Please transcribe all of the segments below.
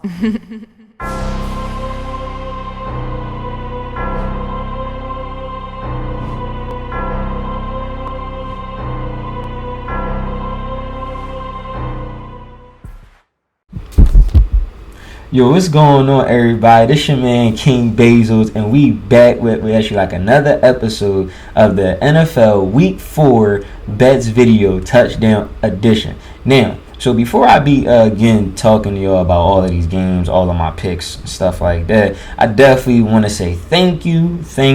Yo, what's going on, everybody? This your man King Bezos, and we back with actually like another episode of the NFL Week 4 Bets Video Touchdown Edition. Now, so before I be again talking to y'all about all of these games, all of my picks, stuff like that, I definitely want to say thank you to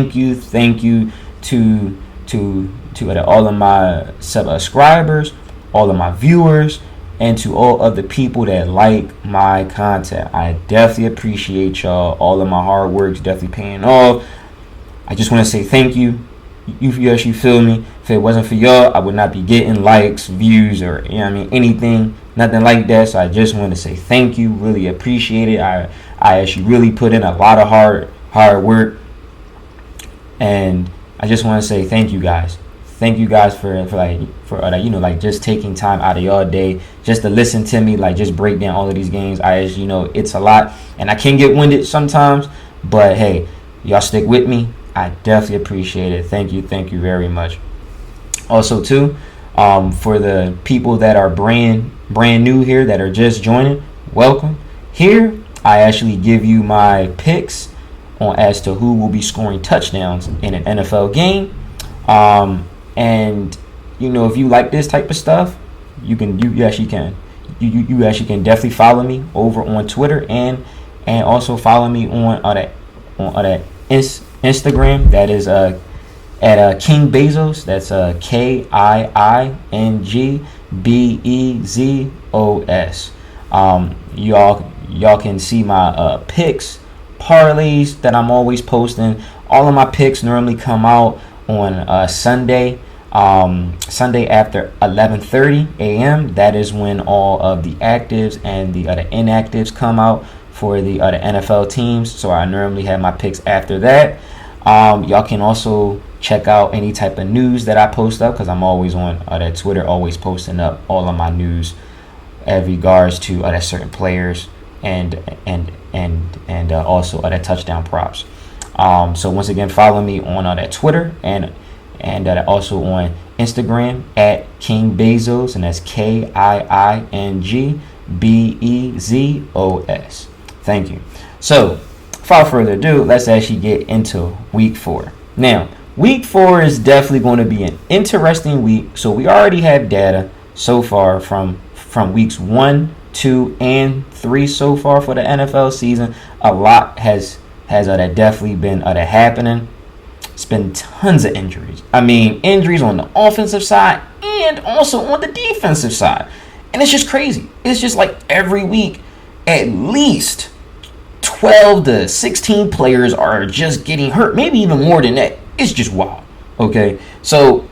all of my subscribers, all of my viewers, and to all of the people that like my content. I definitely appreciate y'all. All of my hard work is definitely paying off. I just want to say thank you. You actually feel me? If it wasn't for y'all, I would not be getting likes, views, or anything, nothing like that. So I just want to say thank you. Really appreciate it. I actually really put in a lot of hard work, and I just want to say thank you guys. Thank you guys for just taking time out of your day just to listen to me, like just break down all of these games. It's a lot, and I can get winded sometimes, but hey, y'all stick with me. I definitely appreciate it. Thank you very much. Also too, for the people that are brand new here that are just joining, welcome. Here I actually give you my picks on as to who will be scoring touchdowns in an NFL game. And if you like this type of stuff, you actually can definitely follow me over on Twitter and also follow me on Instagram. That is at King Bezos. That's KINGBEZOS. Y'all can see my picks, parlays that I'm always posting. All of my picks normally come out on Sunday after 11:30 a.m. That is when all of the actives and the other inactives come out for the other NFL teams. So I normally have my picks after that. Y'all can also check out any type of news that I post up, because I'm always on that Twitter, always posting up all of my news as regards to other certain players and also other touchdown props. So once again, follow me on that Twitter and also on Instagram at King Bezos, and that's KINGBEZOS. Thank you. So without further ado, let's actually get into week 4. Now, week 4 is definitely going to be an interesting week. So we already have data so far from weeks 1, 2, and 3 so far for the NFL season. A lot has definitely been happening. It's been tons of injuries. Injuries on the offensive side and also on the defensive side. And it's just crazy. It's just like every week, at least 12 to 16 players are just getting hurt. Maybe even more than that. It's just wild. Okay, so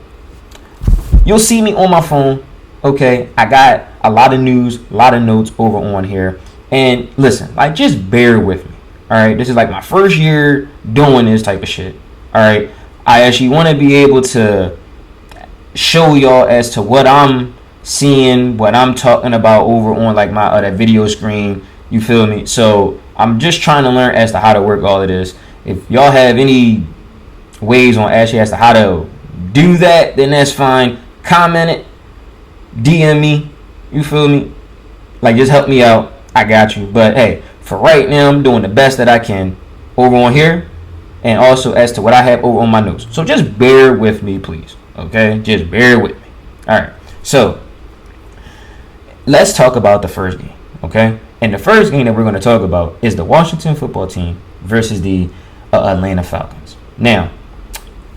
you'll see me on my phone. Okay, I got a lot of news, a lot of notes over on here. And listen, just bear with me. All right, this is like my first year doing this type of shit. All right, I actually want to be able to show y'all as to what I'm seeing, what I'm talking about over on like my other video screen. You feel me? So I'm just trying to learn as to how to work all of this. If y'all have any ways on actually as to how to do that, then that's fine. Comment it, DM me. You feel me? Just help me out. I got you. But hey, for right now, I'm doing the best that I can over on here, and also as to what I have over on my notes. So just bear with me, please. Okay? Just bear with me. All right. So let's talk about the first game. Okay? And the first game that we're going to talk about is the Washington football team versus the Atlanta Falcons. Now,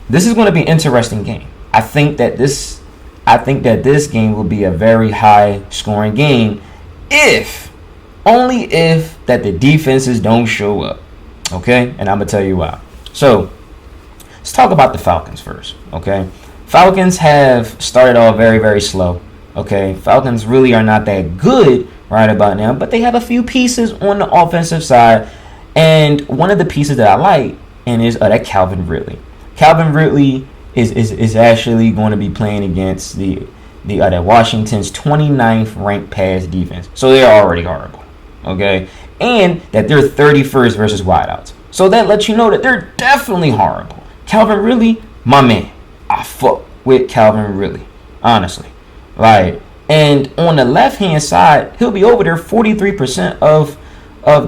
this is going to be an interesting game. I think that this game will be a very high scoring game only if that the defenses don't show up. Okay? And I'm going to tell you why. So, let's talk about the Falcons first. Okay? Falcons have started off very, very slow. Okay? Falcons really are not that good right about now, but they have a few pieces on the offensive side. And one of the pieces that I like is that Calvin Ridley. Calvin Ridley is actually going to be playing against the Washington's 29th ranked pass defense. So they're already horrible. Okay? and that they're 31st versus wideouts. So that lets you know that they're definitely horrible. Calvin Ridley, my man. I fuck with Calvin Ridley, honestly. Like, and on the left-hand side, he'll be over there 43% of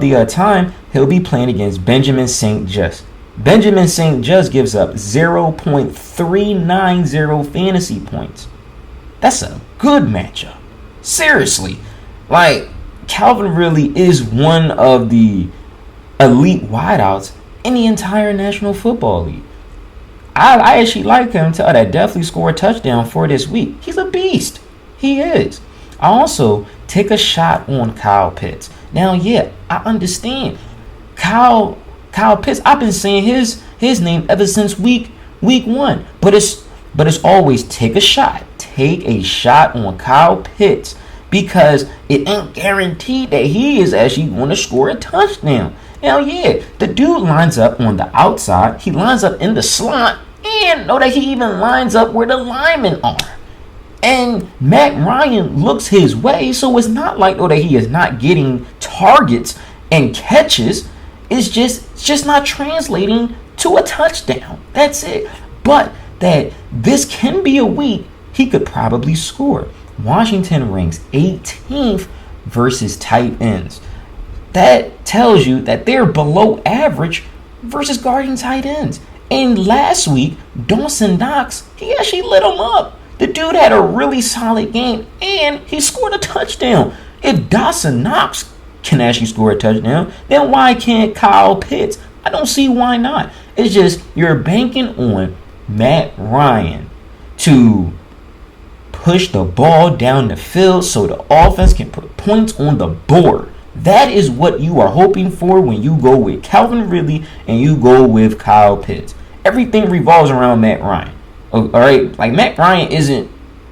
the time. He'll be playing against Benjamin St. Just. Benjamin St. Just gives up 0.390 fantasy points. That's a good matchup. Seriously. Like, Calvin Ridley is one of the elite wideouts in the entire National Football League. I actually like him to definitely score a touchdown for this week. He's a beast. He is. I also take a shot on Kyle Pitts. Now, yeah, I understand. Kyle Pitts, I've been saying his name ever since week 1. But it's always take a shot. Take a shot on Kyle Pitts, because it ain't guaranteed that he is actually going to score a touchdown. Now, yeah, the dude lines up on the outside. He lines up in the slot, and know that he even lines up where the linemen are. And Matt Ryan looks his way, so it's not like that he is not getting targets and catches. It's just not translating to a touchdown. That's it. But that this can be a week he could probably score. Washington ranks 18th versus tight ends. That tells you that they're below average versus guarding tight ends. And last week, Dawson Knox, he actually lit him up. The dude had a really solid game, and he scored a touchdown. If Dawson Knox can actually score a touchdown, then why can't Kyle Pitts? I don't see why not. It's just you're banking on Matt Ryan to push the ball down the field so the offense can put points on the board. That is what you are hoping for when you go with Calvin Ridley and you go with Kyle Pitts. Everything revolves around Matt Ryan. All right, like Matt Ryan isn't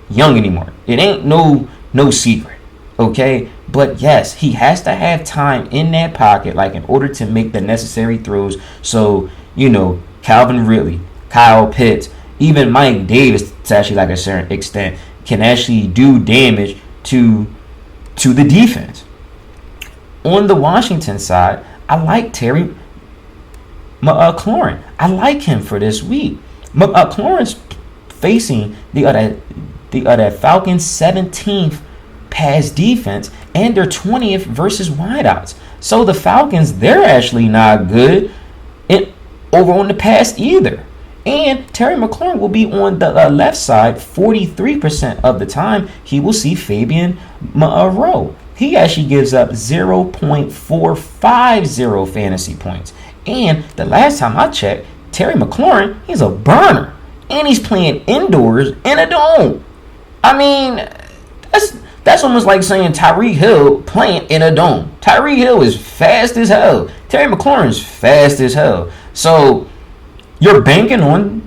young anymore. It ain't no secret. Okay, but yes, he has to have time in that pocket, like in order to make the necessary throws. So Calvin Ridley, Kyle Pitts, even Mike Davis, to actually like a certain extent, can actually do damage to the defense. On the Washington side, I like Terry McLaurin. I like him for this week. McLaurin's facing the other Falcons 17th pass defense, and they're 20th versus wideouts. So the Falcons, they're actually not good over on the pass either. And Terry McLaurin will be on the left side 43% of the time. He will see Fabian Moreau. He actually gives up 0.450 fantasy points. And the last time I checked, Terry McLaurin, he's a burner. And he's playing indoors in a dome. I mean, that's almost like saying Tyreek Hill playing in a dome. Tyreek Hill is fast as hell. Terry McLaurin's fast as hell. So you're banking on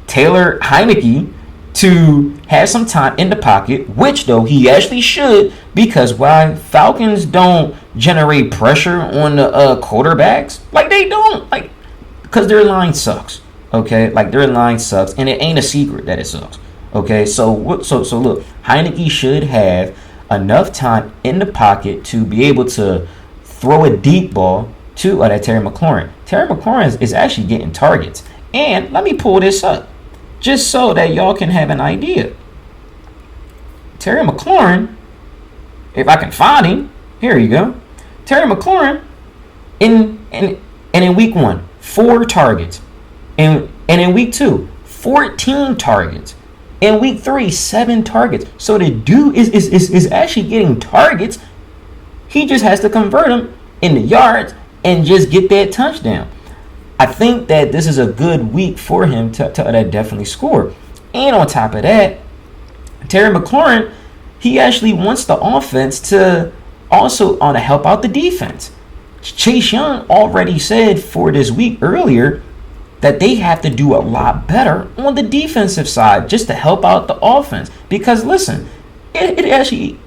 Taylor Heineke to have some time in the pocket, which though he actually should, because why? Falcons don't generate pressure on the quarterbacks. Like they don't, like, because their line sucks. Okay, like their line sucks, and it ain't a secret that it sucks. Okay, so look, Heineke should have enough time in the pocket to be able to throw a deep ball to that Terry McLaurin. Terry McLaurin is actually getting targets. And let me pull this up just so that y'all can have an idea. Terry McLaurin, if I can find him, here you go. Terry McLaurin in week 1, 4 targets. And in week 2, 14 targets. In week 3, 7 targets. So the dude is actually getting targets. He just has to convert them into yards and just get that touchdown. I think that this is a good week for him to definitely score. And on top of that, Terry McLaurin, he actually wants the offense to also help out the defense. Chase Young already said for this week earlier that they have to do a lot better on the defensive side just to help out the offense. Because listen, it actually,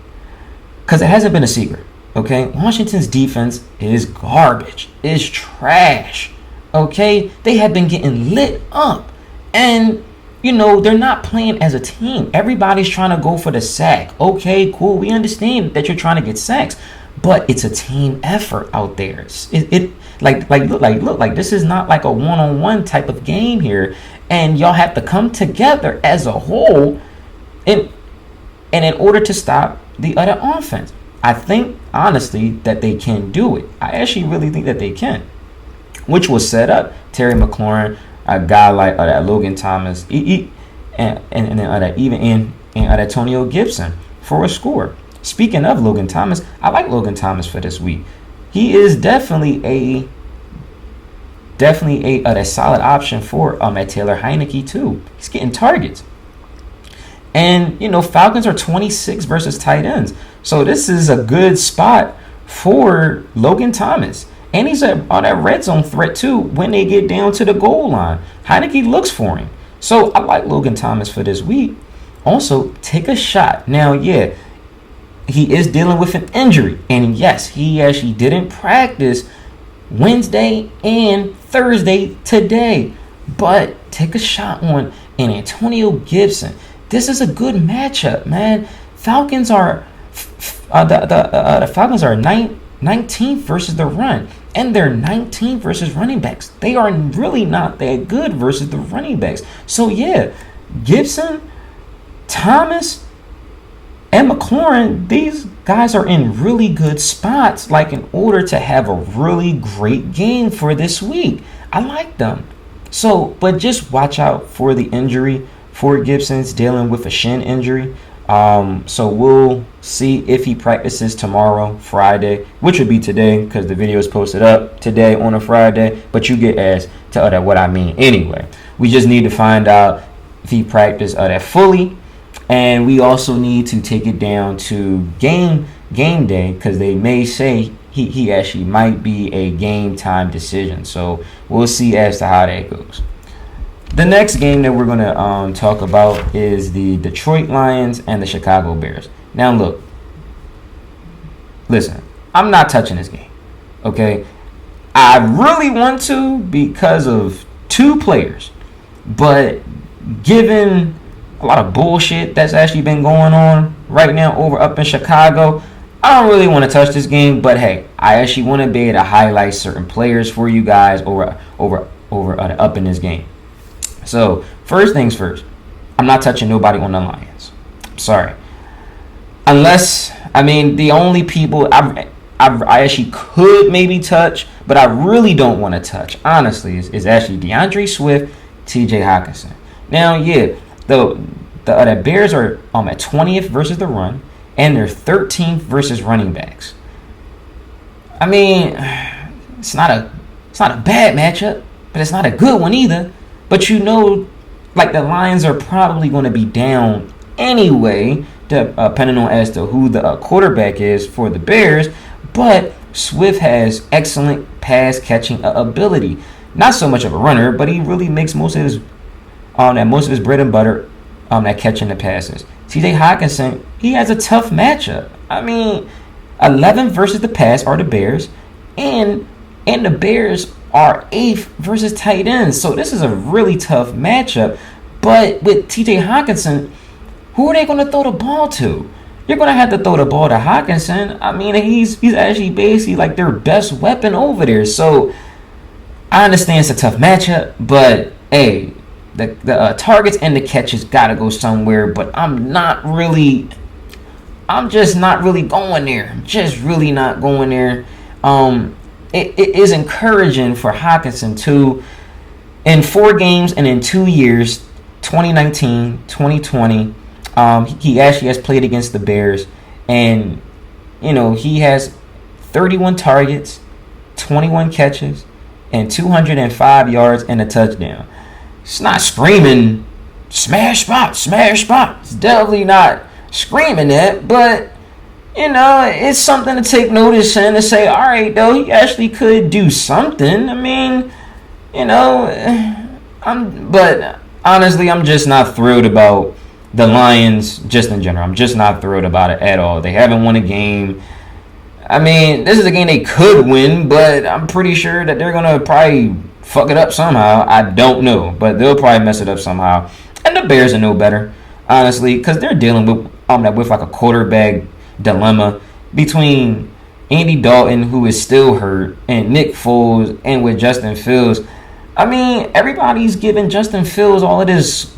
because it hasn't been a secret, okay? Washington's defense is garbage, is trash, okay? They have been getting lit up. And, they're not playing as a team. Everybody's trying to go for the sack. Okay, cool, we understand that you're trying to get sacks. but it's a team effort out there. Look, this is not like a one-on-one type of game here, and y'all have to come together as a whole in order to stop the other offense. I think honestly that they can do it. I actually really think that they can, which will set up Terry McLaurin, a guy like Logan Thomas, and Antonio Gibson for a score. Speaking of Logan Thomas, I like Logan Thomas for this week. He is definitely a solid option for Taylor Heineke too. He's getting targets. And, Falcons are 26 versus tight ends. So this is a good spot for Logan Thomas. And he's on that red zone threat too when they get down to the goal line. Heineke looks for him. So I like Logan Thomas for this week. Also, take a shot. Now, yeah, he is dealing with an injury. And yes, he actually didn't practice Wednesday and Thursday today. But take a shot on Antonio Gibson. This is a good matchup, man. Falcons are the Falcons are 19th versus the run, and they're 19th versus running backs. They are really not that good versus the running backs. So yeah, Gibson, Thomas, and McLaurin, these guys are in really good spots, in order to have a really great game for this week. I like them. So, but just watch out for the injury for Gibson's dealing with a shin injury. So we'll see if he practices tomorrow, Friday, which would be today because the video is posted up today on a Friday. But you get as to what I mean anyway. We just need to find out if he practiced that fully. And we also need to take it down to game day because they may say he actually might be a game time decision. So we'll see as to how that goes. The next game that we're going to talk about is the Detroit Lions and the Chicago Bears. Now, look. Listen, I'm not touching this game. Okay? I really want to because of two players. But given a lot of bullshit that's actually been going on right now up in Chicago, I don't really want to touch this game. But, hey, I actually want to be able to highlight certain players for you guys up in this game. So, first things first, I'm not touching nobody on the Lions. I'm sorry. The only people I actually could maybe touch, but I really don't want to touch, honestly, is actually DeAndre Swift, TJ Hawkinson. Now, yeah, the Bears are at 20th versus the run, and they're 13th versus running backs. It's not a bad matchup, but it's not a good one either. But the Lions are probably going to be down anyway, depending on as to who the quarterback is for the Bears. But Swift has excellent pass catching ability. Not so much of a runner, but he really makes most of his bread and butter at catching the passes. TJ Hawkinson, he has a tough matchup. 11th versus the pass are the Bears, and the Bears are 8th versus tight ends. So this is a really tough matchup. But with TJ Hawkinson, who are they going to throw the ball to? You're going to have to throw the ball to Hawkinson. He's actually basically their best weapon over there. So I understand it's a tough matchup, but hey, the targets and the catches got to go somewhere. But I'm just not really going there. I'm just really not going there. It is encouraging for Hawkinson too. In 4 games and in 2 years, 2019, 2020, he actually has played against the Bears, and he has 31 targets, 21 catches, and 205 yards and a touchdown. It's not screaming smash spot. It's definitely not screaming that, but it's something to take notice and to say, all right, though, he actually could do something. But honestly, I'm just not thrilled about the Lions just in general. I'm just not thrilled about it at all. They haven't won a game. This is a game they could win, but I'm pretty sure that they're going to probably fuck it up somehow. I don't know, but they'll probably mess it up somehow. And the Bears are no better, honestly, because they're dealing with a quarterback dilemma between Andy Dalton, who is still hurt, and Nick Foles, and with Justin Fields. I mean, everybody's giving Justin Fields all of this,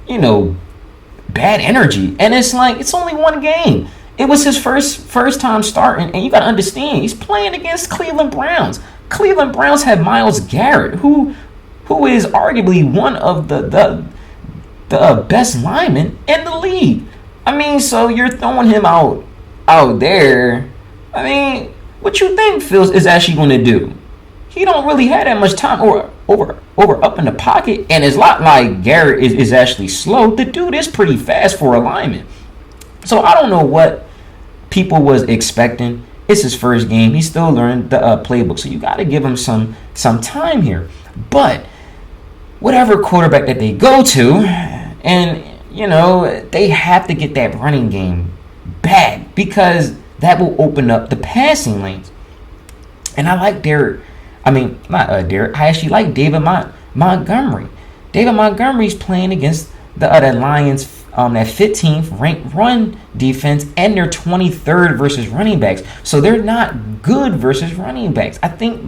bad energy. And it's like, it's only one game. It was his first time starting, and you got to understand, he's playing against Cleveland Browns. Cleveland Browns have Myles Garrett, who is arguably one of the best linemen in the league. I mean, so you're throwing him out there. I mean, what you think Fields is actually going to do? He don't really have that much time over up in the pocket, and it's not like Garrett is actually slow. The dude is pretty fast for a lineman. So I don't know what people was expecting. It's his first game. He's still learning the playbook, so you got to give him some time here. But whatever quarterback that they go to, and they have to get that running game back, because that will open up the passing lanes. And I like I actually like David Montgomery. David Montgomery's playing against the Lions, that 15th ranked run defense, and they're 23rd versus running backs. So they're not good versus running backs. I think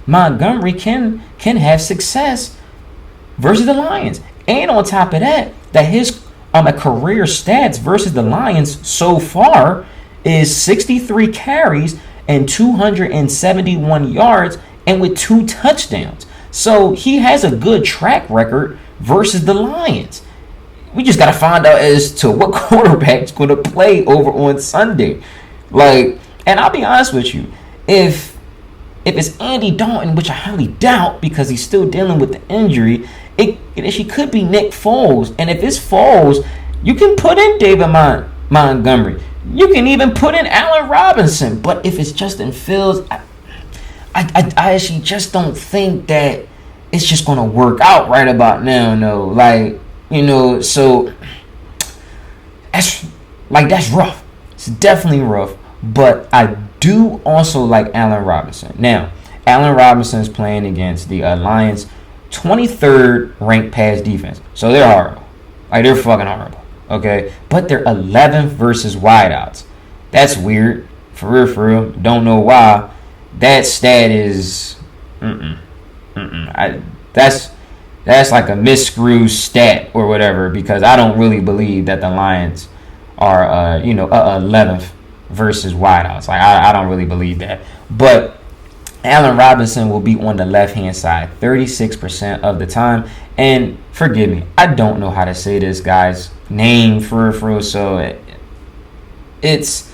Montgomery can have success versus the Lions. And on top of that his career stats versus the Lions so far is 63 carries and 271 yards, and with 2 touchdowns. So he has a good track record versus the Lions. We just got to find out as to what quarterback's going to play over on Sunday. And I'll be honest with you, if it's Andy Dalton, which I highly doubt because he's still dealing with the injury, it actually could be Nick Foles. And if it's Foles, you can put in David Montgomery. You can even put in Allen Robinson. But if it's Justin Fields, I actually just don't think that it's just going to work out right about now. No, so that's rough. It's definitely rough. But I do also like Allen Robinson. Now, Allen Robinson is playing against the Lions' 23rd ranked pass defense. So they're horrible. They're fucking horrible. Okay? But they're 11th versus wideouts. That's weird. For real. Don't know why. That stat is that's like a miscrew stat or whatever, because I don't really believe that the Lions are 11th versus wideouts. I don't really believe that. But Allen Robinson will be on the left-hand side 36% of the time. And forgive me, I don't know how to say this guy's name for real, so it's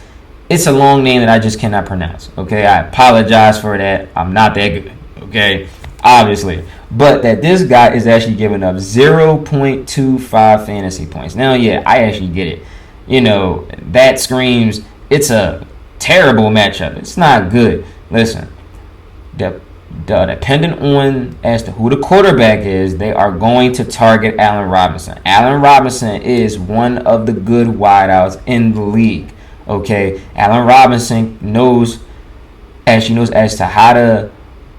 a long name that I just cannot pronounce. Okay, I apologize for that. I'm not that good. Okay, obviously. But that this guy is actually giving up 0.25 fantasy points. Now, yeah, I actually get it. That screams it's a terrible matchup. It's not good. Listen, depending on as to who the quarterback is, they are going to target Allen Robinson. Allen Robinson is one of the good wideouts in the league. Okay, Allen Robinson knows as to how to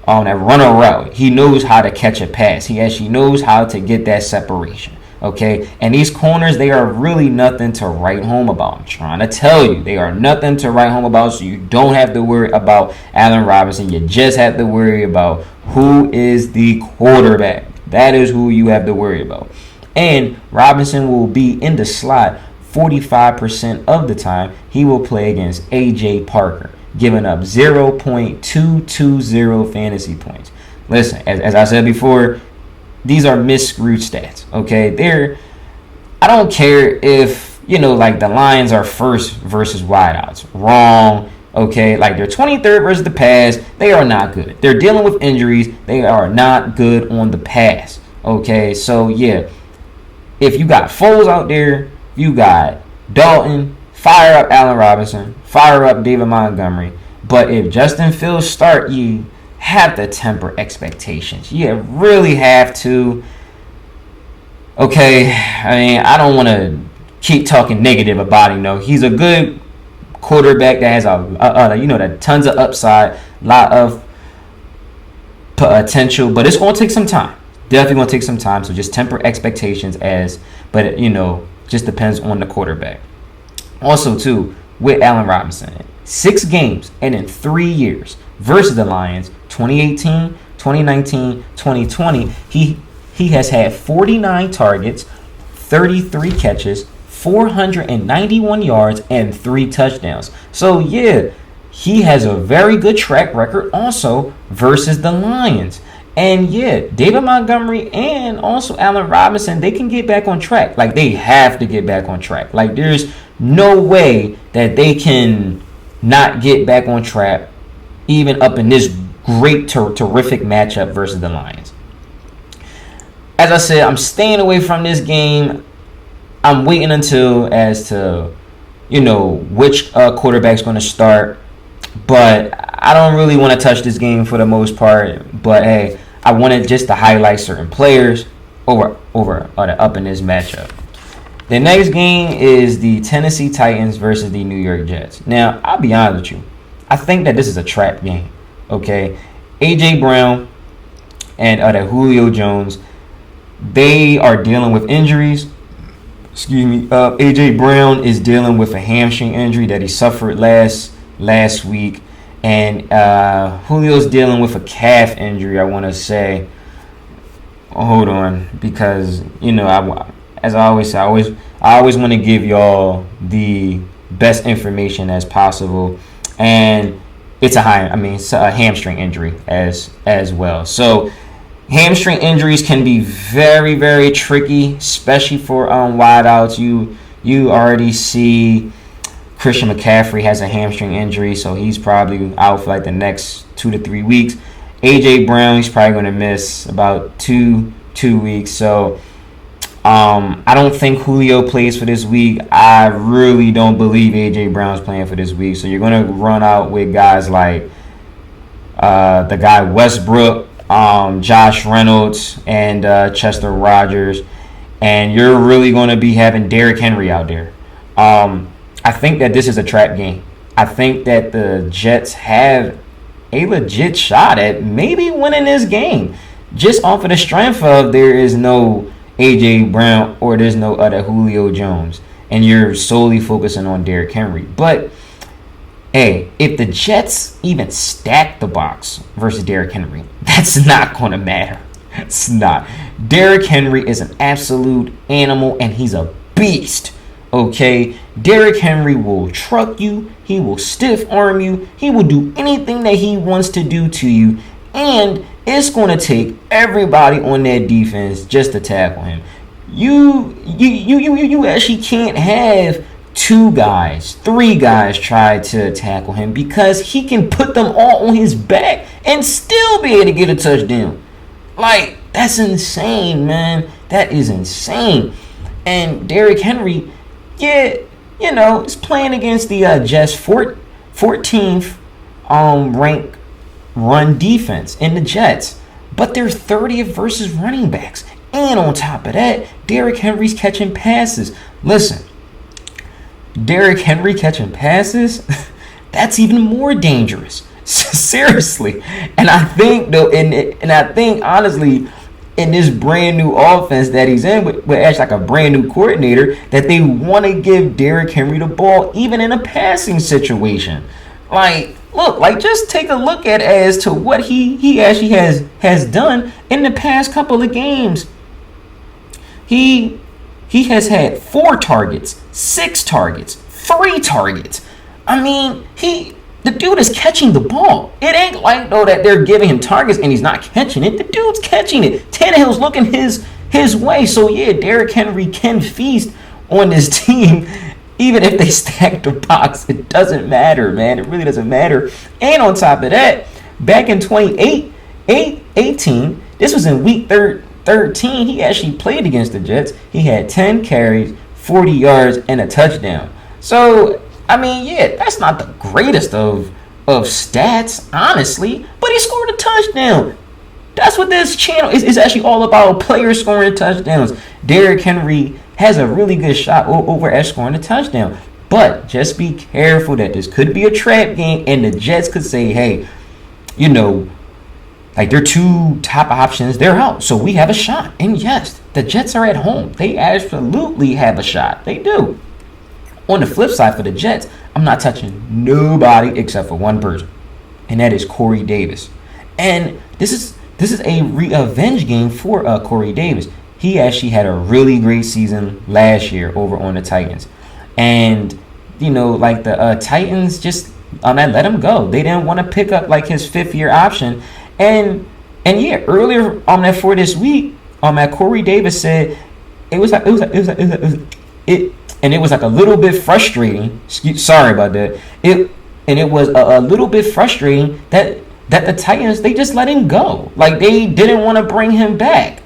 run a route. He knows how to catch a pass. He actually knows how to get that separation. Okay, and these corners, they are really nothing to write home about. I'm trying to tell you, they are nothing to write home about. So you don't have to worry about Allen Robinson. You just have to worry about who is the quarterback. That is who you have to worry about. And Robinson will be in the slot 45% of the time. He will play against A.J. Parker, giving up 0.220 fantasy points. Listen, as I said before, these are miscrewed stats. Okay, I don't care if the Lions are first versus wideouts. Wrong. Okay, they're 23rd versus the pass. They are not good. They're dealing with injuries. They are not good on the pass. Okay, so yeah, if you got Foles out there, you got Dalton, fire up Allen Robinson, fire up David Montgomery. But if Justin Fields start, you have to temper expectations. You really have to. Okay, I don't want to keep talking negative about him. No, he's a good quarterback that has that tons of upside, lot of potential, but it's going to take some time. Definitely going to take some time. So just temper expectations just depends on the quarterback. Also, too, with Allen Robinson, 6 games and in 3 years versus the Lions, 2018, 2019, 2020, he has had 49 targets, 33 catches, 491 yards, and 3 touchdowns. So, yeah, he has a very good track record also versus the Lions. And, yeah, David Montgomery and also Allen Robinson, they can get back on track. Like, they have to get back on track. Like, there's no way that they can not get back on track even up in this great, terrific matchup versus the Lions. As I said, I'm staying away from this game. I'm waiting until as to, which quarterback's going to start. But I don't really want to touch this game for the most part. But, hey, I wanted just to highlight certain players up in this matchup. The next game is the Tennessee Titans versus the New York Jets. Now, I'll be honest with you. I think that this is a trap game. Okay? A.J. Brown and Julio Jones, they are dealing with injuries. A.J. Brown is dealing with a hamstring injury that he suffered last week. And Julio's dealing with a calf injury, I want to say. Hold on. Because, as I always say, I always want to give y'all the best information as possible. And it's a hamstring injury as well. So, hamstring injuries can be very, very tricky, especially for wideouts. You already see Christian McCaffrey has a hamstring injury, so he's probably out for like the next 2 to 3 weeks. A.J. Brown, he's probably going to miss about two weeks. So I don't think Julio plays for this week. I really don't believe A.J. Brown's playing for this week. So you're going to run out with guys like the guy Westbrook, Josh Reynolds, and Chester Rogers. And you're really going to be having Derrick Henry out there. I think that this is a trap game. I think that the Jets have a legit shot at maybe winning this game. Just off of the strength of there is no A.J. Brown or there's no other Julio Jones. And you're solely focusing on Derrick Henry. But, hey, if the Jets even stack the box versus Derrick Henry, that's not going to matter. It's not. Derrick Henry is an absolute animal and he's a beast. Okay, Derrick Henry will truck you. He will stiff arm you. He will do anything that he wants to do to you. And it's going to take everybody on that defense just to tackle him. You actually can't have 2 guys, 3 guys try to tackle him because he can put them all on his back and still be able to get a touchdown. Like, that's insane, man. That is insane. And Derrick Henry, yeah, is playing against the Jets 14th ranked run defense in the Jets. But they're 30th versus running backs. And on top of that, Derrick Henry's catching passes. Listen, Derrick Henry catching passes, that's even more dangerous. Seriously. And I think, though, and I think, honestly, in this brand new offense that he's in, with actually like a brand new coordinator, that they want to give Derrick Henry the ball even in a passing situation. Like, look, like just take a look at as to what he actually has done in the past couple of games. He has had 4 targets, 6 targets, 3 targets. I mean, the dude is catching the ball. It ain't like, though, that they're giving him targets and he's not catching it. The dude's catching it. Tannehill's looking his way. So, yeah, Derrick Henry can feast on this team even if they stack the box. It doesn't matter, man. It really doesn't matter. And on top of that, back in 2018, this was in week 13, he actually played against the Jets. He had 10 carries, 40 yards, and a touchdown. So, I mean, yeah, that's not the greatest of stats, honestly, but he scored a touchdown. That's what this channel is actually all about, players scoring touchdowns. Derrick Henry has a really good shot over at scoring a touchdown. But just be careful that this could be a trap game and the Jets could say, hey, like their 2 top options, they're out. So we have a shot. And yes, the Jets are at home. They absolutely have a shot. They do. On the flip side for the Jets, I'm not touching nobody except for one person, and that is Corey Davis. And this is a revenge game for Corey Davis. He actually had a really great season last year over on the Titans, and like the Titans just let him go. They didn't want to pick up like his 5th-year option, and yeah, earlier for this week, Corey Davis said it was like a little bit frustrating. Sorry about that. It was a little bit frustrating that the Titans, they just let him go. Like, they didn't want to bring him back.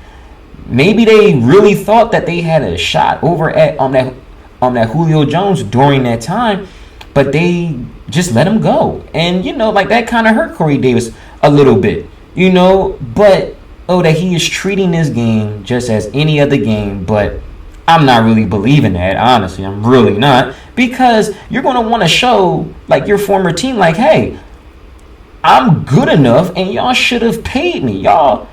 Maybe they really thought that they had a shot over at that Julio Jones during that time, but they just let him go. And like, that kind of hurt Corey Davis a little bit. But that he is treating this game just as any other game, but I'm not really believing that, honestly. I'm really not, because you're going to want to show like your former team, like, hey, I'm good enough and y'all should have paid me. Y'all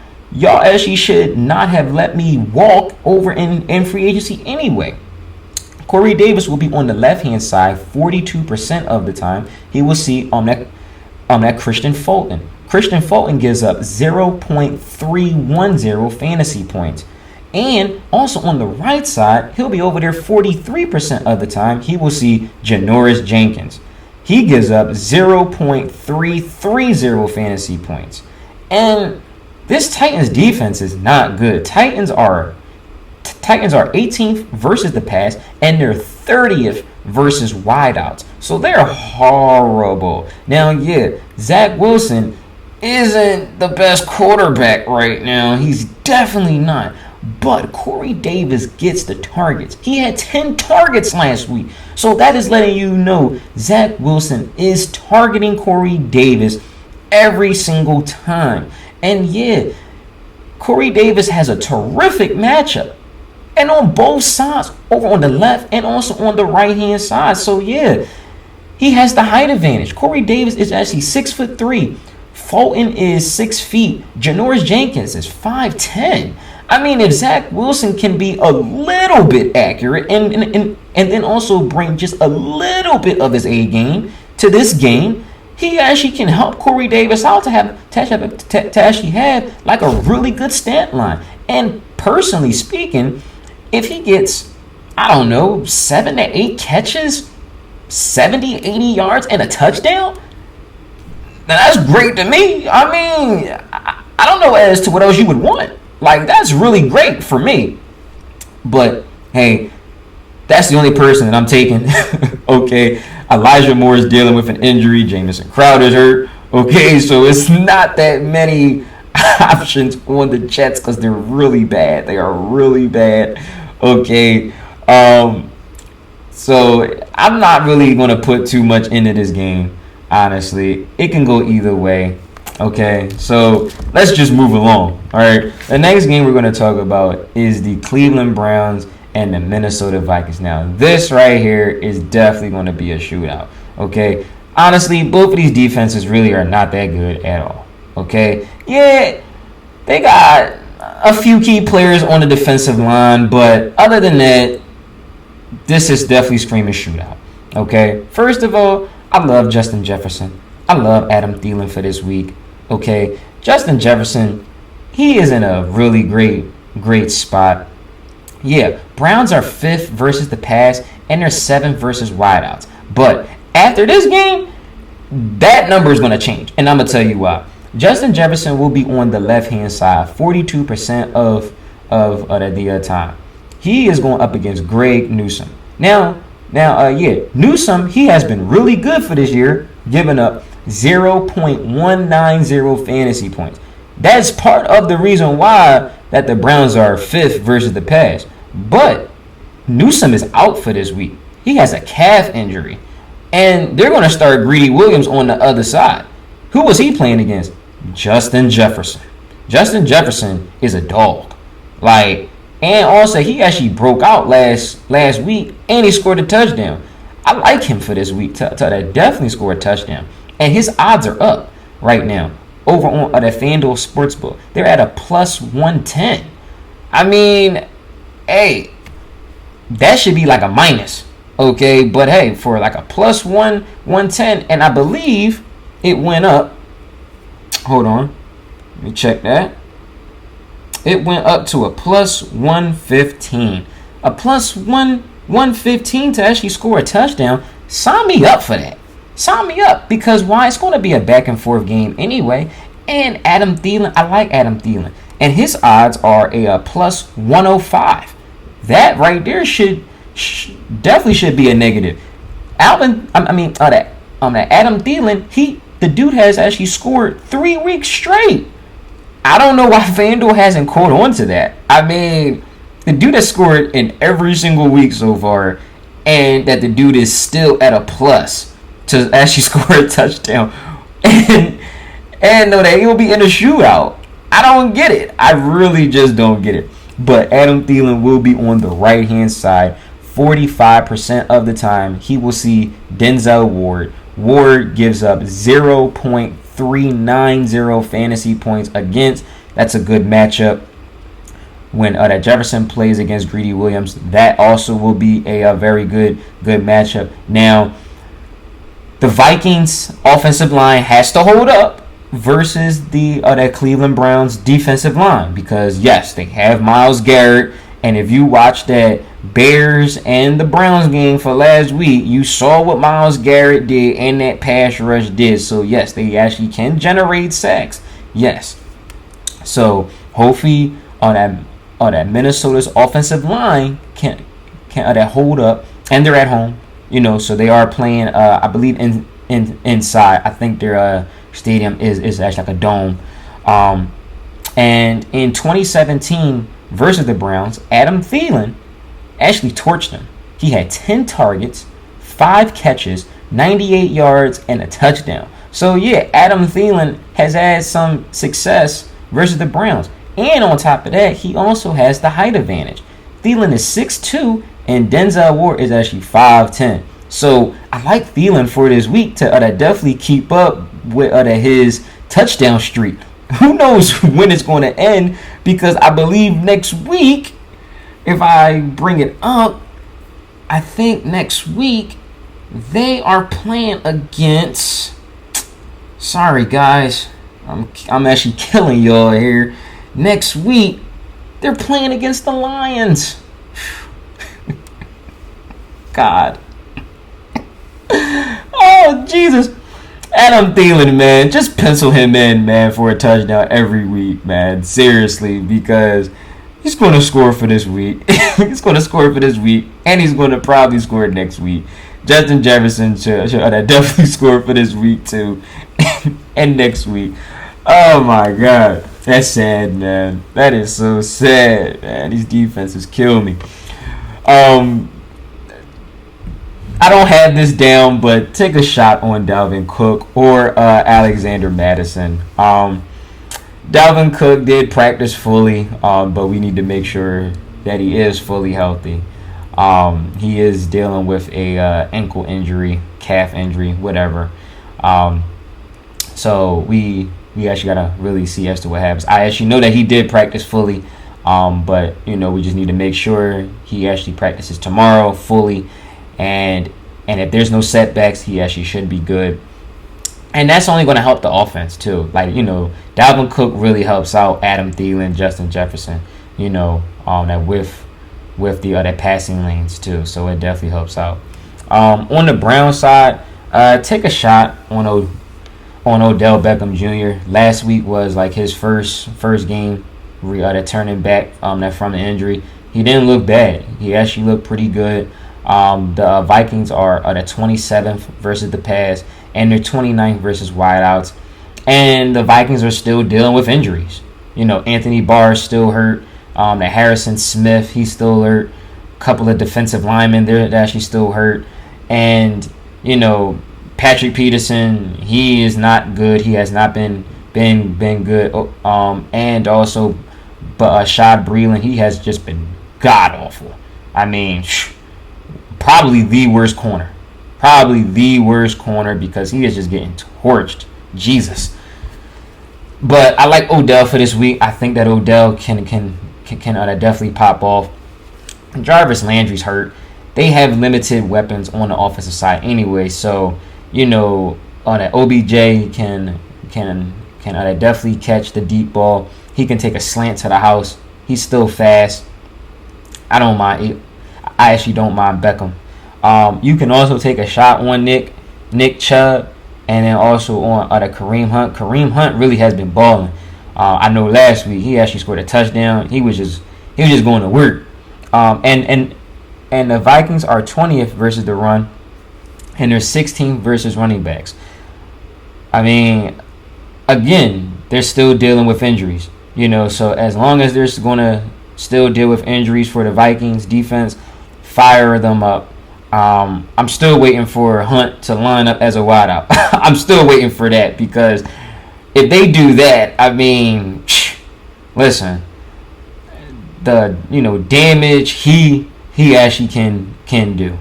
actually should not have let me walk over in free agency anyway. Corey Davis will be on the left-hand side 42% of the time. He will see on that Christian Fulton. Christian Fulton gives up 0.310 fantasy points. And also on the right side, he'll be over there 43% of the time. He will see Janoris Jenkins. He gives up 0.330 fantasy points. And this Titans defense is not good. Titans are 18th versus the pass, and they're 30th versus wideouts. So they're horrible. Now, yeah, Zach Wilson isn't the best quarterback right now. He's definitely not. But Corey Davis gets the targets. He had 10 targets last week. So that is letting you know Zach Wilson is targeting Corey Davis every single time. And yeah, Corey Davis has a terrific matchup. And on both sides, over on the left and also on the right-hand side. So yeah, he has the height advantage. Corey Davis is actually 6'3". Fulton is 6 feet. Janoris Jenkins is 5'10". I mean, if Zach Wilson can be a little bit accurate and then also bring just a little bit of his A game to this game, he actually can help Corey Davis out to actually have like a really good stat line. And personally speaking, if he gets, 7 to 8 catches, 70, 80 yards, and a touchdown, now that's great to me. I mean, I don't know as to what else you would want. Like, that's really great for me. But, hey, that's the only person that I'm taking. Okay, Elijah Moore is dealing with an injury. Jamison Crowder's hurt. Okay, so it's not that many options on the Jets because they're really bad. They are really bad. Okay, so I'm not really going to put too much into this game, honestly. It can go either way. Okay, so let's just move along. All right, the next game we're going to talk about is the Cleveland Browns and the Minnesota Vikings. Now, this right here is definitely going to be a shootout. Okay, honestly, both of these defenses really are not that good at all. Okay, yeah, they got a few key players on the defensive line, but other than that, this is definitely screaming shootout. Okay, first of all, I love Justin Jefferson. I love Adam Thielen for this week. Okay, Justin Jefferson, he is in a really great spot. Yeah, Browns are 5th versus the pass, and they're 7th versus wideouts. But after this game, that number is going to change, and I'm going to tell you why. Justin Jefferson will be on the left-hand side, 42% of the time. He is going up against Greg Newsome. Now, Newsome, he has been really good for this year, giving up 0.190 fantasy points. That's part of the reason why that the Browns are 5th versus the pass. But Newsome is out for this week. He has a calf injury. And they're going to start Greedy Williams on the other side. Who was he playing against? Justin Jefferson. Justin Jefferson is a dog. And also he actually broke out last week and he scored a touchdown. I like him for this week to definitely score a touchdown. And his odds are up right now over on the Fanduel Sportsbook. They're at a plus 110. I mean, hey, that should be like a minus. Okay, but hey, for like a plus 110, and I believe it went up. Hold on. Let me check that. It went up to a plus 115. A plus 115 to actually score a touchdown. Sign me up for that. Sign me up. Because why? It's going to be a back and forth game anyway. And Adam Thielen, I like Adam Thielen. And his odds are a plus 105. That right there definitely should be a negative. Adam Thielen, the dude has actually scored 3 weeks straight. I don't know why Fanduel hasn't caught on to that. I mean, the dude has scored in every single week so far, and that the dude is still at a plus to actually score a touchdown, and know that he'll be in a shootout. I don't get it. I really just don't get it. But Adam Thielen will be on the right-hand side 45% of the time. He will see Denzel Ward. Ward gives up 0.390 fantasy points against. That's a good matchup. When that Jefferson plays against Greedy Williams, that also will be a very good matchup. Now, the Vikings offensive line has to hold up versus the Cleveland Browns defensive line, because yes, they have Myles Garrett, and if you watch that Bears and the Browns game for last week, you saw what Myles Garrett did and that pass rush did. So yes, they actually can generate sacks. Yes. So hopefully on that Minnesota's offensive line can that hold up, and they're at home, so they are playing I believe inside. I think their stadium is actually like a dome. And in 2017 versus the Browns, Adam Thielen actually torched them. He had 10 targets, 5 catches, 98 yards, and a touchdown. So yeah, Adam Thielen has had some success versus the Browns. And on top of that, he also has the height advantage. Thielen is 6'2", and Denzel Ward is actually 5'10". So I like Thielen for this week to definitely keep up with his touchdown streak. Who knows when it's going to end, because I believe next week, if I bring it up, I think next week they are playing against... Sorry, guys. I'm actually killing y'all here. Next week, they're playing against the Lions. God. Oh, Jesus. Adam Thielen, man, just pencil him in, man, for a touchdown every week, man. Seriously, because he's going to score for this week. He's going to score for this week, and he's going to probably score next week. Justin Jefferson should definitely score for this week, too, and next week. Oh, my God. That's sad, man. That is so sad, man. These defenses kill me. I don't have this down, but take a shot on Dalvin Cook or Alexander Mattison. Dalvin Cook did practice fully, but we need to make sure that he is fully healthy. He is dealing with a ankle injury, calf injury, whatever. So we actually got to really see as to what happens. I actually know that he did practice fully, but we just need to make sure he actually practices tomorrow fully. And if there's no setbacks, he actually should be good. And that's only going to help the offense too. Like, Dalvin Cook really helps out Adam Thielen, Justin Jefferson, that with the that passing lanes too. So it definitely helps out. On the Brown side, take a shot on Odell Beckham Jr. Last week was like his first game that turning back that from the injury. He didn't look bad. He actually looked pretty good. The Vikings are the 27th versus the pass, and they're 29th versus wideouts. And the Vikings are still dealing with injuries. Anthony Barr is still hurt. The Harrison Smith, he's still hurt. A couple of defensive linemen, they're actually still hurt. And, Patrick Peterson, he is not good. He has not been good. And also, Shad Breeland, he has just been god-awful. I mean... Probably the worst corner, because he is just getting torched. Jesus. But I like Odell for this week. I think that Odell can definitely pop off. Jarvis Landry's hurt, they have limited weapons on the offensive side anyway. So, on that OBJ can definitely catch the deep ball. He can take a slant to the house. He's still fast. I don't mind it. I actually don't mind Beckham. You can also take a shot on Nick Chubb, and then also on the Kareem Hunt. Kareem Hunt really has been balling. I know last week he actually scored a touchdown. He was just going to work. And the Vikings are 20th versus the run, and they're 16th versus running backs. I mean, again, they're still dealing with injuries. So as long as they're going to still deal with injuries for the Vikings defense, fire them up. I'm still waiting for Hunt to line up as a wideout. I'm still waiting for that, because if they do that, I mean, listen, the damage he actually can do.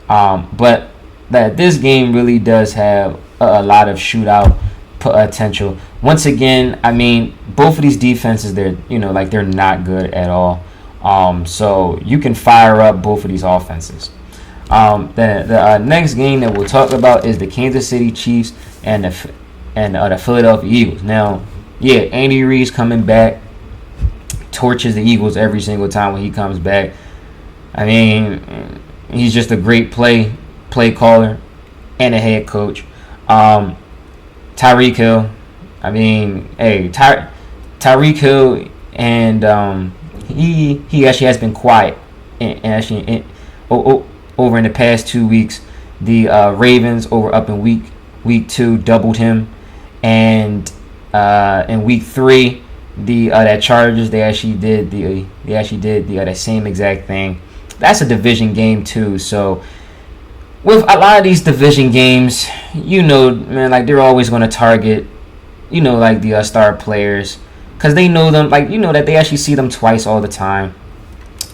But that this game really does have a lot of shootout potential. Once again, I mean, both of these defenses, they're not good at all. So you can fire up both of these offenses. The next game that we'll talk about is the Kansas City Chiefs and the Philadelphia Eagles. Now, yeah, Andy Reid's coming back, torches the Eagles every single time when he comes back. I mean, he's just a great play caller and a head coach. Tyreek Hill. I mean, hey, Tyreek Hill, and he actually has been quiet, and actually over in the past 2 weeks. The Ravens up in week 2 doubled him, and in week 3 that Chargers they actually did the same exact thing. That's a division game too, so with a lot of these division games, man, like they're always going to target, like the star players, because they know them, like that they actually see them twice all the time.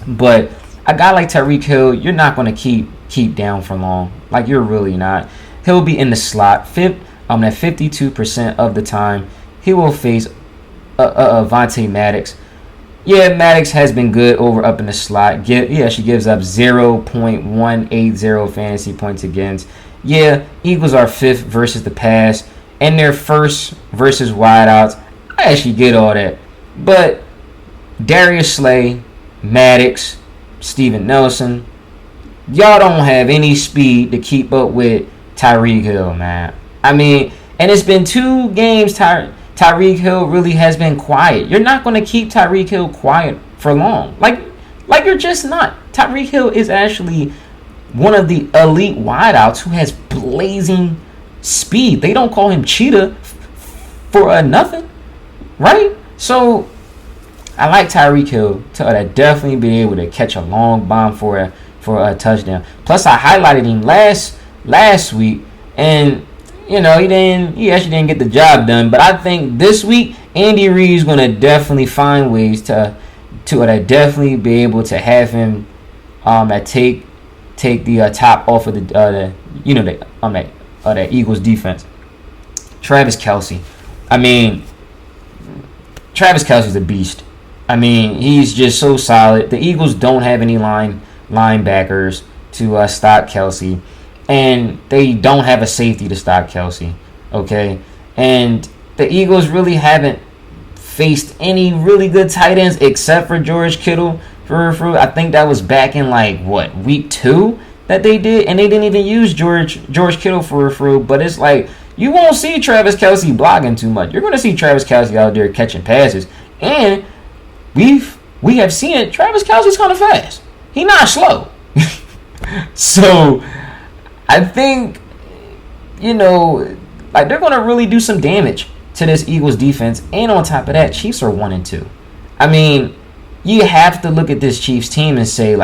But a guy like Tyreek Hill, you're not going to keep down for long. Like, you're really not. He'll be in the slot. At 52% of the time, he will face Devonte Maddox. Yeah, Maddox has been good up in the slot. He actually gives up 0.180 fantasy points against. Yeah, Eagles are 5th versus the pass, and they're 1st versus wideouts. I actually get all that. But Darius Slay, Maddox, Steven Nelson, y'all don't have any speed to keep up with Tyreek Hill, man. I mean, and it's been 2 games Tyreek Hill really has been quiet. You're not going to keep Tyreek Hill quiet for long. Like you're just not. Tyreek Hill is actually one of the elite wideouts who has blazing speed. They don't call him Cheetah for nothing, right? So I like Tyreek Hill to definitely be able to catch a long bomb for a touchdown. Plus, I highlighted him last week, and he actually didn't get the job done. But I think this week Andy Reid's going to definitely find ways to definitely be able to have him take the top off of the Eagles defense. Travis Kelce. I mean, Travis Kelce's a beast. I mean, he's just so solid. The Eagles don't have any linebackers to stop Kelce, and they don't have a safety to stop Kelce. Okay, and the Eagles really haven't faced any really good tight ends except for George Kittle. I think that was back in week 2 that they did, and they didn't even use George Kittle for. But it's like you won't see Travis Kelce blocking too much. You're going to see Travis Kelce out there catching passes, and we have seen it. Travis Kelce's kind of fast. He's not slow. So I think they're going to really do some damage to this Eagles defense. And on top of that, Chiefs are 1-2. I mean, you have to look at this Chiefs team and say,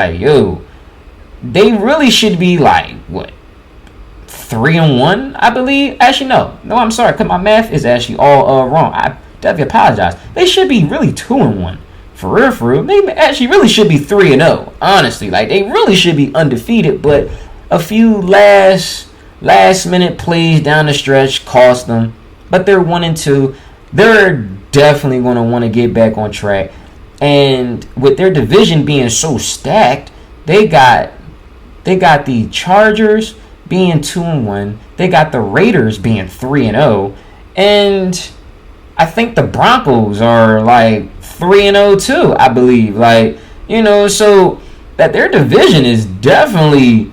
they really should be 3-1, I believe. Actually, no, I'm sorry, because my math is actually all wrong. I definitely apologize. They should be really 2-1. For real. They actually really should be 3-0. Honestly, they really should be undefeated. But a few last minute plays down the stretch cost them. But they're 1-2. They're definitely going to want to get back on track. And with their division being so stacked, they got They got the Chargers being 2-1. They got the Raiders being 3-0, and I think the Broncos are like 3-0 too. I believe, so that their division is definitely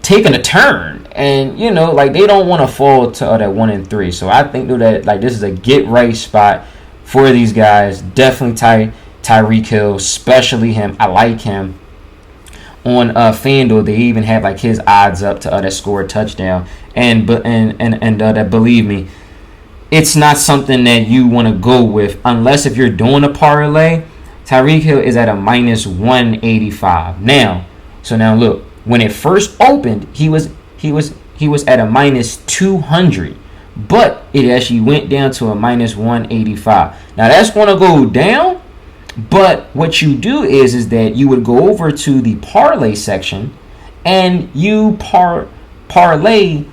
taking a turn, and they don't want to fall to that 1-3. So I think that this is a get right spot for these guys. Definitely Tyreek Hill, especially him. I like him. On Fanduel, they even have his odds up to that score a touchdown, and that, believe me, it's not something that you want to go with unless if you're doing a parlay. Tyreek Hill is at a minus 185 now. So now look, when it first opened, he was at a minus 200, but it actually went down to a minus 185. Now that's going to go down. But what you do is that you would go over to the parlay section and you parlay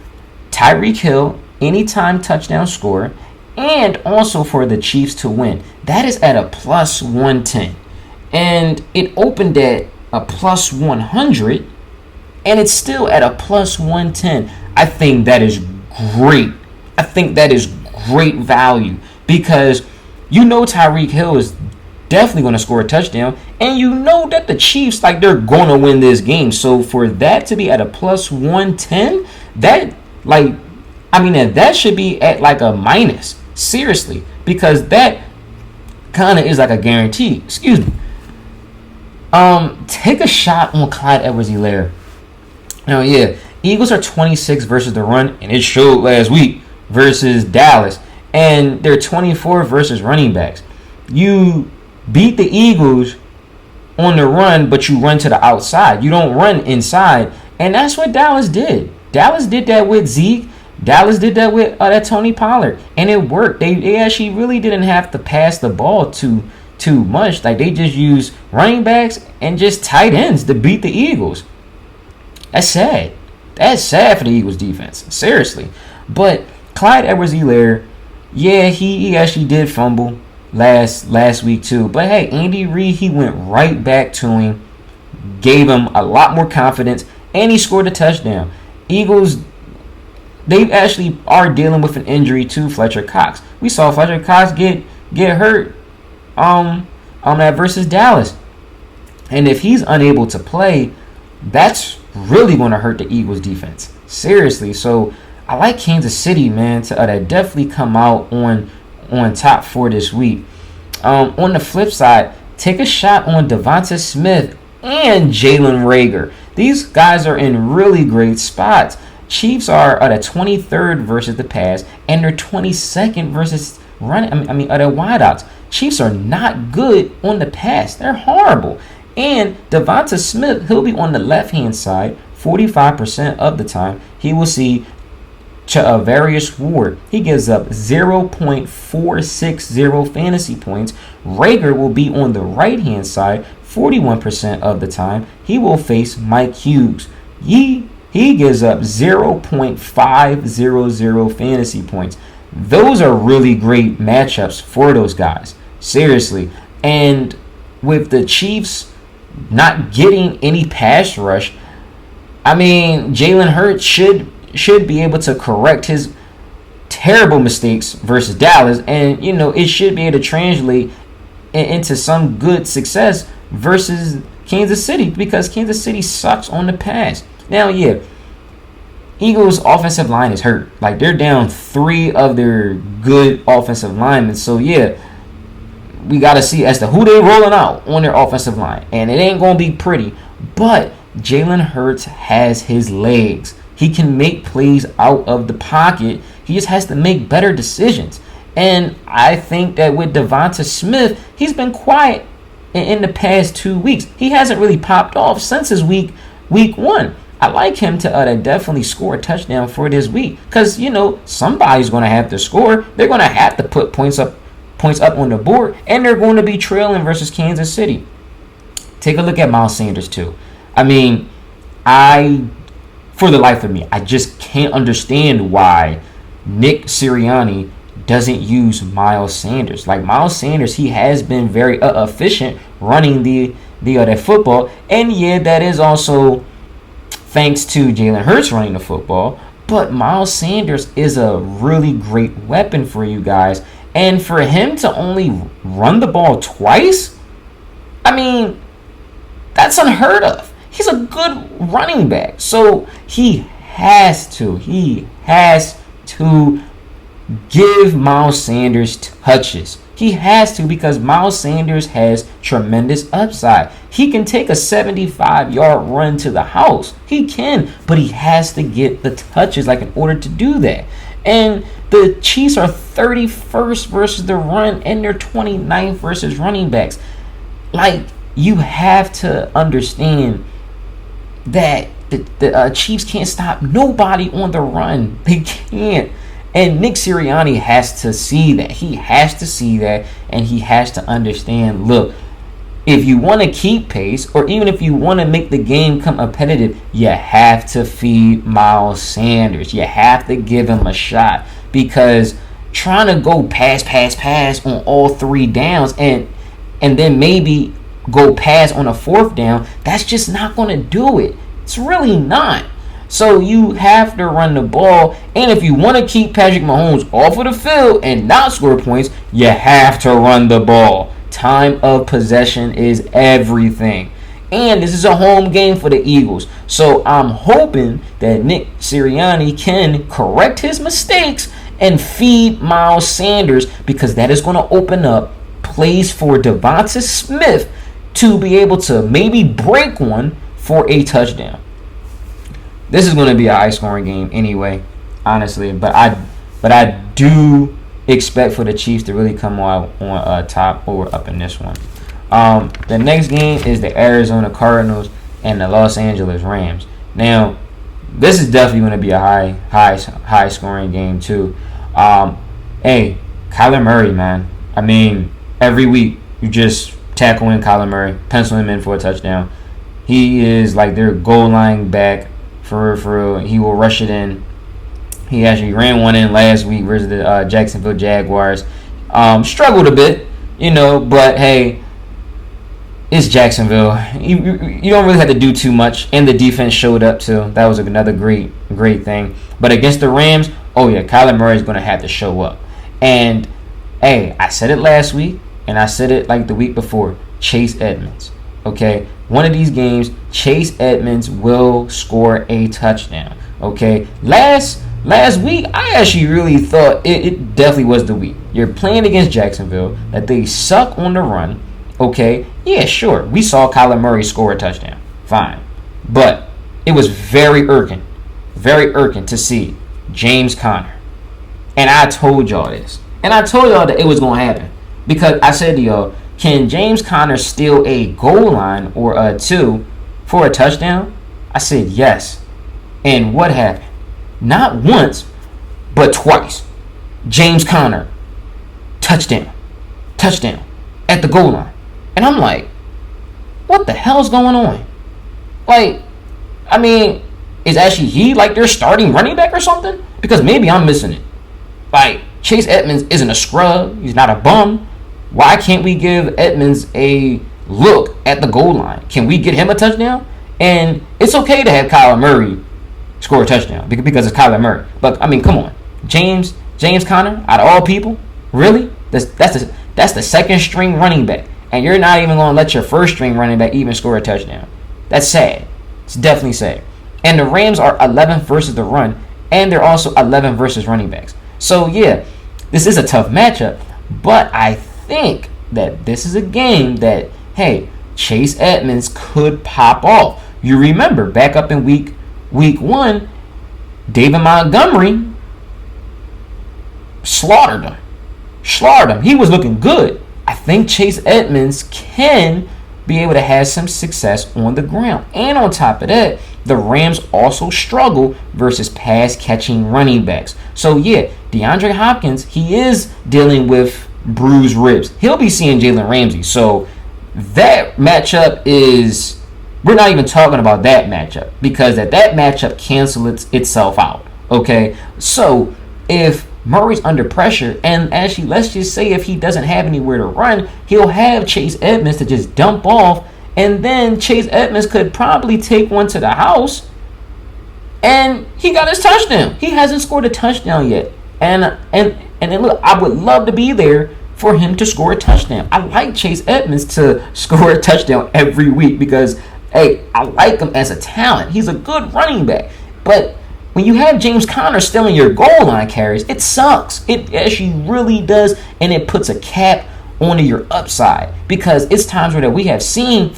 Tyreek Hill anytime touchdown score, and also for the Chiefs to win. That is at a plus 110. And it opened at a plus 100, and it's still at a plus 110. I think that is great. I think that is great value, because Tyreek Hill is definitely going to score a touchdown, and that the Chiefs, they're going to win this game. So for that to be at a plus 110, that should be at a minus, seriously, because that kind of is a guarantee. Excuse me. Take a shot on Clyde Edwards-Helaire. Now, yeah, Eagles are 26 versus the run, and it showed last week versus Dallas, and they're 24 versus running backs. You beat the Eagles on the run, but you run to the outside. You don't run inside, and that's what Dallas did. Dallas did that with Zeke. Dallas did that with that Tony Pollard, and it worked. They actually really didn't have to pass the ball too much. They just used running backs and just tight ends to beat the Eagles. That's sad. That's sad for the Eagles defense, seriously. But Clyde Edwards-Helaire, yeah, he actually did fumble last week too. But hey, Andy Reid, he went right back to him, gave him a lot more confidence, and he scored a touchdown. Eagles, they actually are dealing with an injury to Fletcher Cox. We saw Fletcher Cox get hurt on that versus Dallas, and if he's unable to play, that's really going to hurt the Eagles defense, seriously. So I like Kansas City, man, to definitely come out on top for this week. On the flip side, take a shot on Devonte Smith and Jalen Reagor. These guys are in really great spots. Chiefs are at a 23rd versus the pass, and they're 22nd versus running. Their wideouts. Chiefs are not good on the pass. They're horrible. And Devonte Smith, he'll be on the left-hand side 45% of the time. He will see Various Ward. He gives up 0.460 fantasy points. Reagor will be on the right-hand side 41% of the time. He will face Mike Hughes. He gives up 0.500 fantasy points. Those are really great matchups for those guys, seriously. And with the Chiefs not getting any pass rush, Jalen Hurts should be able to correct his terrible mistakes versus Dallas, and it should be able to translate into some good success versus Kansas City, because Kansas City sucks on the pass. Now, yeah, Eagles' offensive line is hurt. They're down 3 of their good offensive linemen. So, yeah, we got to see as to who they rolling out on their offensive line. And it ain't going to be pretty. But Jalen Hurts has his legs. He can make plays out of the pocket. He just has to make better decisions. And I think that with Devonte Smith, he's been quiet in the past 2 weeks. He hasn't really popped off since his week 1. I like him to definitely score a touchdown for this week, because somebody's going to have to score. They're going to have to put points up on the board, and they're going to be trailing versus Kansas City. Take a look at Miles Sanders too. For the life of me, I just can't understand why Nick Sirianni doesn't use Miles Sanders. Miles Sanders, he has been very efficient running the football, and yeah, that is also thanks to Jalen Hurts running the football. But Miles Sanders is a really great weapon for you guys. And for him to only run the ball twice, I mean, that's unheard of. He's a good running back. So he has to give Miles Sanders touches. He has to, because Miles Sanders has tremendous upside. He can take a 75-yard run to the house. He can, but he has to get the touches in order to do that. And the Chiefs are 31st versus the run, and they're 29th versus running backs. You have to understand that the Chiefs can't stop nobody on the run. They can't. And Nick Sirianni has to see that. He has to see that, and he has to understand, look, if you want to keep pace, or even if you want to make the game competitive, you have to feed Miles Sanders. You have to give him a shot, because trying to go pass on all 3 downs and then maybe go pass on a 4th down, that's just not going to do it. It's really not. So you have to run the ball, and if you want to keep Patrick Mahomes off of the field and not score points, you have to run the ball. Time of possession is everything. And this is a home game for the Eagles. So I'm hoping that Nick Sirianni can correct his mistakes and feed Miles Sanders, because that is going to open up plays for Devonte Smith to be able to maybe break one for a touchdown. This is going to be a high-scoring game anyway, honestly. But I do expect for the Chiefs to really come out on top or up in this one. The next game is the Arizona Cardinals and the Los Angeles Rams. Now, this is definitely going to be a high-scoring game too. Hey, Kyler Murray, man. I mean, every week you just tackle in Kyler Murray, pencil him in for a touchdown. He is like their goal line back. For real, he will rush it in. He actually ran one in last week versus the Jacksonville Jaguars. Struggled a bit, but hey, it's Jacksonville. You don't really have to do too much, and the defense showed up too. That was another great thing. But against the Rams, oh yeah, Kyler Murray is going to have to show up. And hey, I said it last week, and I said it like the week before. Chase Edmonds. Okay, one of these games, Chase Edmonds will score a touchdown. Okay, last week, I actually really thought it definitely was the week. You're playing against Jacksonville, that they suck on the run. Okay, yeah, sure, we saw Kyler Murray score a touchdown. Fine. But it was very irking to see James Conner. And I told y'all this. And I told y'all that it was going to happen. Because I said to y'all, can James Conner steal a goal line or a 2 for a touchdown? I said yes. And what happened? Not once, but twice. James Conner, touchdown at the goal line. And I'm like, what the hell's going on? Is actually he their starting running back or something? Because maybe I'm missing it. Chase Edmonds isn't a scrub. He's not a bum. Why can't we give Edmonds a look at the goal line? Can we get him a touchdown? And it's okay to have Kyler Murray score a touchdown because it's Kyler Murray. But come on, James Conner, out of all people, really? That's the second string running back, and you're not even going to let your first string running back even score a touchdown. That's sad. It's definitely sad. And the Rams are 11th versus the run, and they're also 11th versus running backs. So yeah, this is a tough matchup, but I think that this is a game that, hey, Chase Edmonds could pop off. You remember back up in week 1, David Montgomery slaughtered him. He was looking good. I think Chase Edmonds can be able to have some success on the ground. And on top of that, the Rams also struggle versus pass-catching running backs. So yeah, DeAndre Hopkins, he is dealing with bruised ribs. He'll be seeing Jalen Ramsey. So that matchup is, we're not even talking about that matchup, because that matchup cancels itself out. Okay, so if Murray's under pressure, and actually let's just say if he doesn't have anywhere to run, he'll have Chase Edmonds to just dump off, and then Chase Edmonds could probably take one to the house And he got his touchdown. He hasn't scored a touchdown yet. And look, I would love to be there for him to score a touchdown. I like Chase Edmonds to score a touchdown every week because, hey, I like him as a talent. He's a good running back. But when you have James Conner stealing your goal line carries, it sucks. It actually really does, and it puts a cap onto your upside because it's times where that we have seen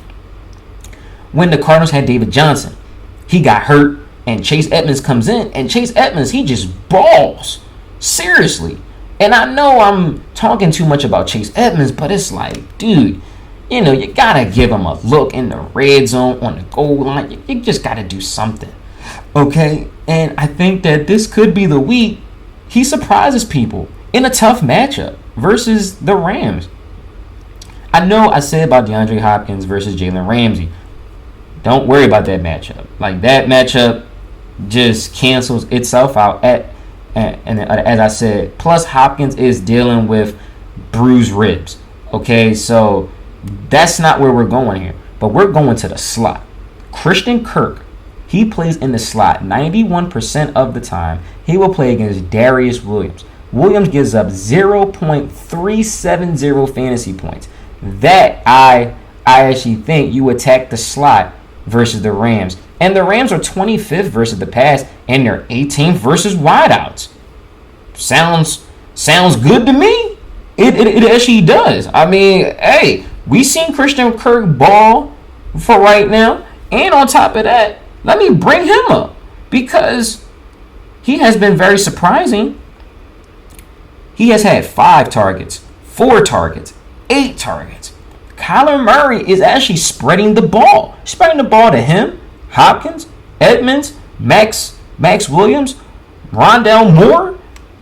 when the Cardinals had David Johnson. He got hurt, and Chase Edmonds comes in, and Chase Edmonds, he just balls. Seriously. And I know I'm talking too much about Chase Edmonds, but it's like, dude, you got to give him a look in the red zone on the goal line. You just got to do something. Okay? And I think that this could be the week he surprises people in a tough matchup versus the Rams. I know I said about DeAndre Hopkins versus Jalen Ramsey. Don't worry about that matchup. Like, that matchup just cancels itself out and as I said, plus Hopkins is dealing with bruised ribs. Okay, so that's not where we're going here. But we're going to the slot. Christian Kirk, he plays in the slot 91% of the time. He will play against Darius Williams. Williams gives up 0.370 fantasy points. That I actually think you attack the slot versus the Rams. And the Rams are 25th versus the pass, and they're 18th versus wideouts. Sounds good to me. It actually does. I mean, hey, we seen Christian Kirk ball for right now. And on top of that, let me bring him up because he has been very surprising. He has had 5 targets, 4 targets, 8 targets. Kyler Murray is actually spreading the ball. Spreading the ball to him, Hopkins, Edmonds, Max Williams, Rondell Moore.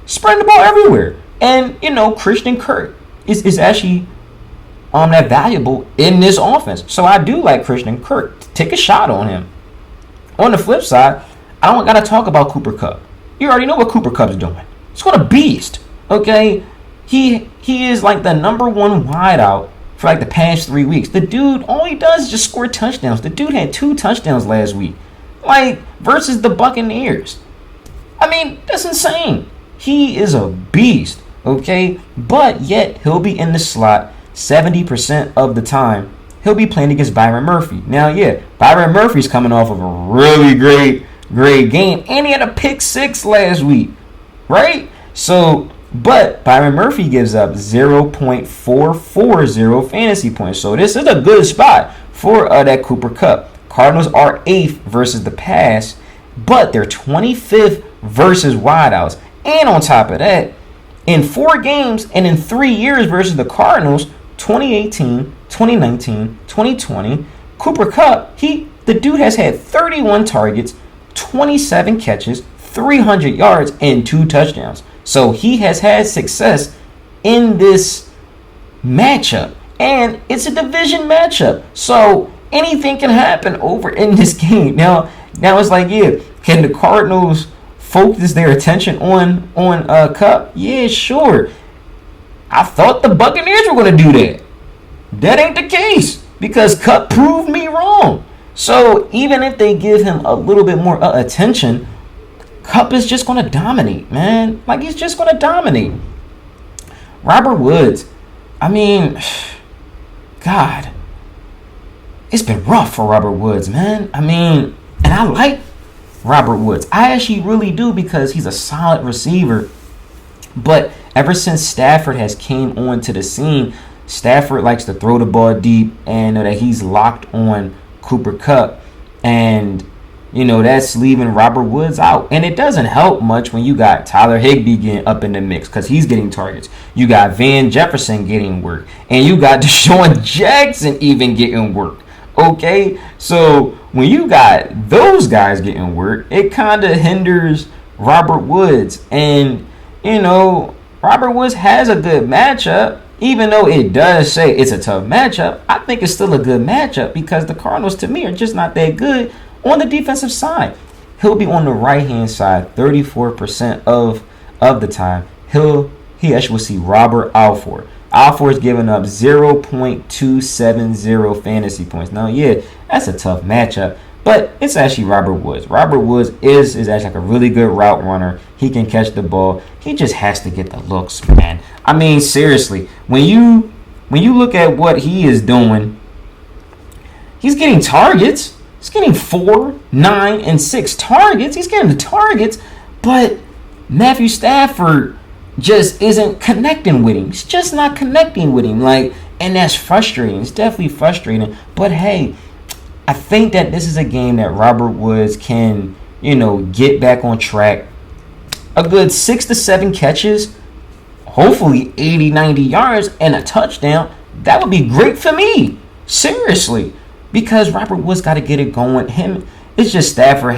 Spreading the ball everywhere. And, Christian Kirk is actually that valuable in this offense. So I do like Christian Kirk. Take a shot on him. On the flip side, I don't got to talk about Cooper Kupp. You already know what Cooper Kupp is doing. He's got a beast. Okay? He is like the number 1 wideout for like the past 3 weeks. The dude, all he does is just score touchdowns. The dude had 2 touchdowns last week. Like, versus the Buccaneers. I mean, that's insane. He is a beast. Okay? But yet, he'll be in the slot 70% of the time. He'll be playing against Byron Murphy. Now, yeah, Byron Murphy's coming off of a really great game. And he had a pick 6 last week. Right? So, but Byron Murphy gives up 0.440 fantasy points. So this is a good spot for that Cooper Kupp. Cardinals are 8th versus the pass, but they're 25th versus wideouts. And on top of that, in 4 games and in 3 years versus the Cardinals, 2018, 2019, 2020, Cooper Kupp, the dude has had 31 targets, 27 catches, 300 yards, and 2 touchdowns. So he has had success in this matchup. And it's a division matchup. So anything can happen over in this game. Now it's like, yeah, can the Cardinals focus their attention on Kupp? Yeah, sure. I thought the Buccaneers were going to do that. That ain't the case because Kupp proved me wrong. So even if they give him a little bit more attention, Kupp is just going to dominate, man. Like, he's just going to dominate. Robert Woods, I mean, God, it's been rough for Robert Woods, man. I mean, and I like Robert Woods. I actually really do because he's a solid receiver. But ever since Stafford has came onto the scene, Stafford likes to throw the ball deep and that he's locked on Cooper Kupp. And that's leaving Robert Woods out. And it doesn't help much when you got Tyler Higbee getting up in the mix because he's getting targets. You got Van Jefferson getting work. And you got Deshaun Jackson even getting work. Okay? So when you got those guys getting work, it kind of hinders Robert Woods. And, Robert Woods has a good matchup. Even though it does say it's a tough matchup, I think it's still a good matchup because the Cardinals, to me, are just not that good on the defensive side. He'll be on the right-hand side 34% of the time. He actually will see Robert Alford. Alford's giving up 0.270 fantasy points. Now, yeah, that's a tough matchup. But it's actually Robert Woods. Robert Woods is actually like a really good route runner. He can catch the ball. He just has to get the looks, man. I mean, seriously, when you look at what he is doing, he's getting targets. He's getting 4, 9, and 6 targets. He's getting the targets, but Matthew Stafford just isn't connecting with him. He's just not connecting with him. And that's frustrating. It's definitely frustrating. But hey, I think that this is a game that Robert Woods can, get back on track. A good 6 to 7 catches, hopefully 80, 90 yards, and a touchdown. That would be great for me. Seriously. Because Robert Woods got to get it going. It's just Stafford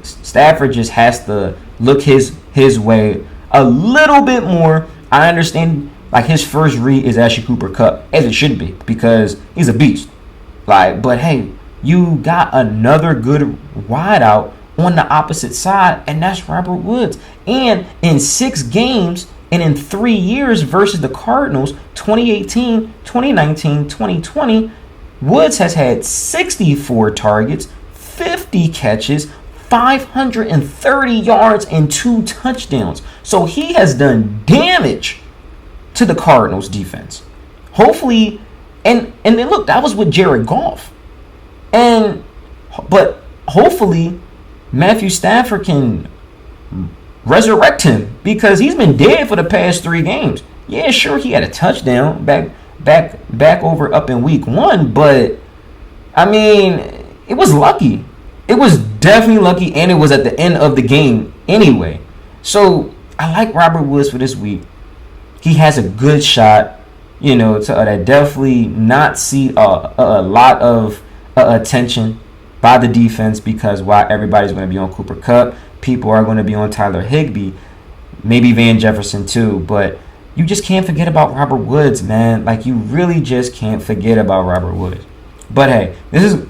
Stafford just has to look his way a little bit more. I understand, his first read is actually Cooper Kupp, as it should be, because he's a beast. But hey, you got another good wideout on the opposite side, and that's Robert Woods. And in 6 games and in 3 years versus the Cardinals, 2018, 2019, 2020, Woods has had 64 targets, 50 catches, 530 yards, and 2 touchdowns. So he has done damage to the Cardinals defense. Hopefully, and then look, that was with Jared Goff. But hopefully Matthew Stafford can resurrect him, because he's been dead for the past 3 games. Yeah, sure, he had a touchdown back over up in week 1, but I mean, it was lucky. It was definitely lucky, and it was at the end of the game anyway. So I like Robert Woods for this week. He has a good shot, to definitely not see a lot of attention by the defense, because while everybody's going to be on Cooper Kupp, people are going to be on Tyler Higbee, maybe Van Jefferson too, but you just can't forget about Robert Woods, man. You really just can't forget about Robert Woods. But hey, this is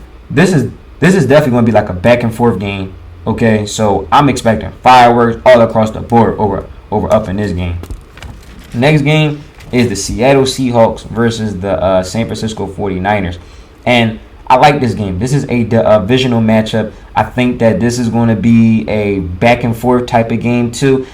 definitely going to be like a back and forth game. Okay, so I'm expecting fireworks all across the board over up in this game. Next game is the Seattle Seahawks versus the San Francisco 49ers. And I like this game. This is a divisional matchup. I think that this is going to be a back and forth type of game too.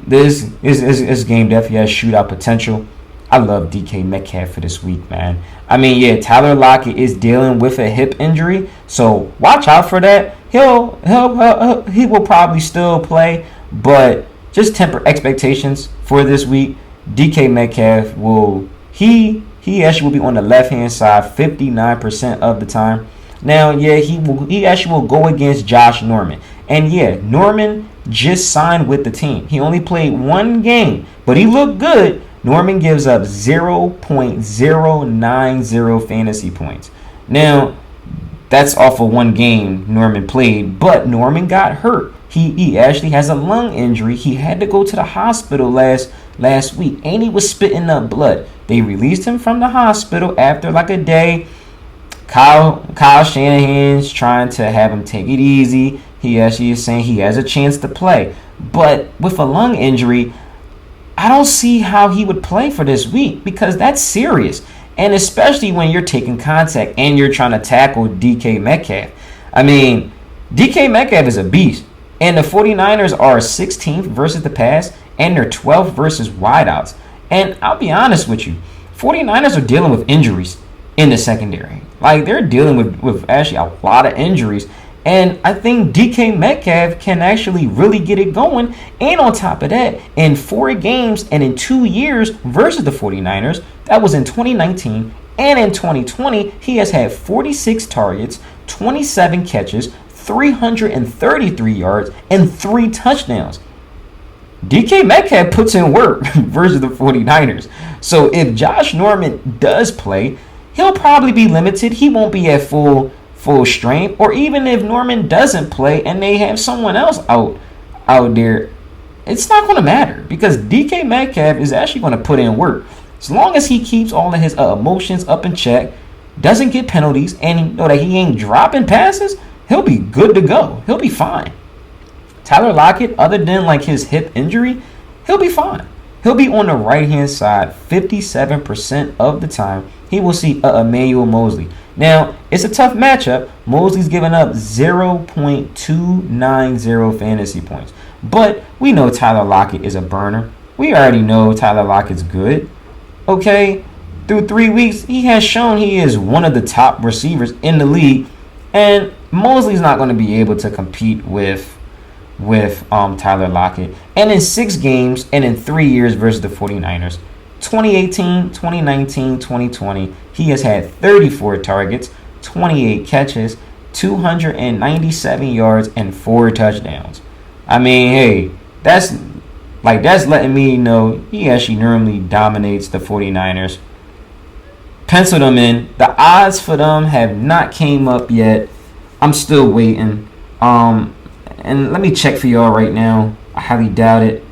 This game definitely has shootout potential. I love DK Metcalf for this week, man. I mean, yeah, Tyler Lockett is dealing with a hip injury, so watch out for that. He will probably still play, but just temper expectations for this week. DK Metcalf he actually will be on the left hand side 59% of the time. Now, yeah, he actually will go against Josh Norman, and yeah, Norman just signed with the team. He only played 1 game, but he looked good. Norman gives up 0.090 fantasy points. Now, that's off of 1 game Norman played, but Norman got hurt. He actually has a lung injury. He had to go to the hospital last week, and he was spitting up blood. They released him from the hospital after a day. Kyle Shanahan's trying to have him take it easy. He actually is saying he has a chance to play. But with a lung injury, I don't see how he would play for this week, because that's serious. And especially when you're taking contact and you're trying to tackle DK Metcalf. I mean, DK Metcalf is a beast. And the 49ers are 16th versus the pass, and they're 12th versus wideouts. And I'll be honest with you, 49ers are dealing with injuries in the secondary. They're dealing with actually a lot of injuries. And I think DK Metcalf can actually really get it going. And on top of that, in 4 games and in 2 years versus the 49ers, that was in 2019 and in 2020, he has had 46 targets, 27 catches, 333 yards, and 3 touchdowns. DK Metcalf puts in work versus the 49ers. So if Josh Norman does play, he'll probably be limited. He won't be at full strength. Or even if Norman doesn't play and they have someone else out there, it's not going to matter, because DK Metcalf is actually going to put in work. As long as he keeps all of his emotions up in check, doesn't get penalties, and you know that he ain't dropping passes, he'll be good to go. He'll be fine. Tyler Lockett, other than his hip injury, he'll be fine. He'll be on the right-hand side 57% of the time. He will see Emmanuel Mosley. Now, it's a tough matchup. Mosley's giving up 0.290 fantasy points. But we know Tyler Lockett is a burner. We already know Tyler Lockett's good. Okay? Through 3 weeks, he has shown he is one of the top receivers in the league. And Mosley's not going to be able to compete with Tyler Lockett. And in 6 games and in 3 years versus the 49ers, 2018, 2019, 2020, he has had 34 targets, 28 catches, 297 yards, and 4 touchdowns. I mean, hey, that's letting me know he actually normally dominates the 49ers. Pencil them in. The odds for them have not came up yet. I'm still waiting. And let me check for y'all right now. I highly doubt it.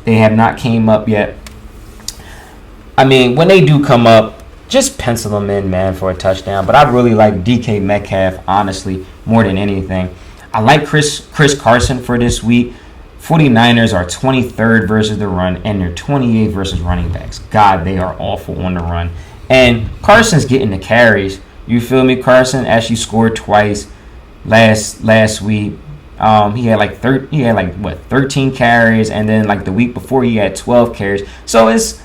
They have not came up yet. I mean, when they do come up, just pencil them in, man, for a touchdown. But I really like DK Metcalf, honestly, more than anything. I like Chris Carson for this week. 49ers are 23rd versus the run, and they're 28th versus running backs. God, they are awful on the run. And Carson's getting the carries. You feel me? Carson actually scored twice last week. He had 13 carries, and then like the week before he had 12 carries. So his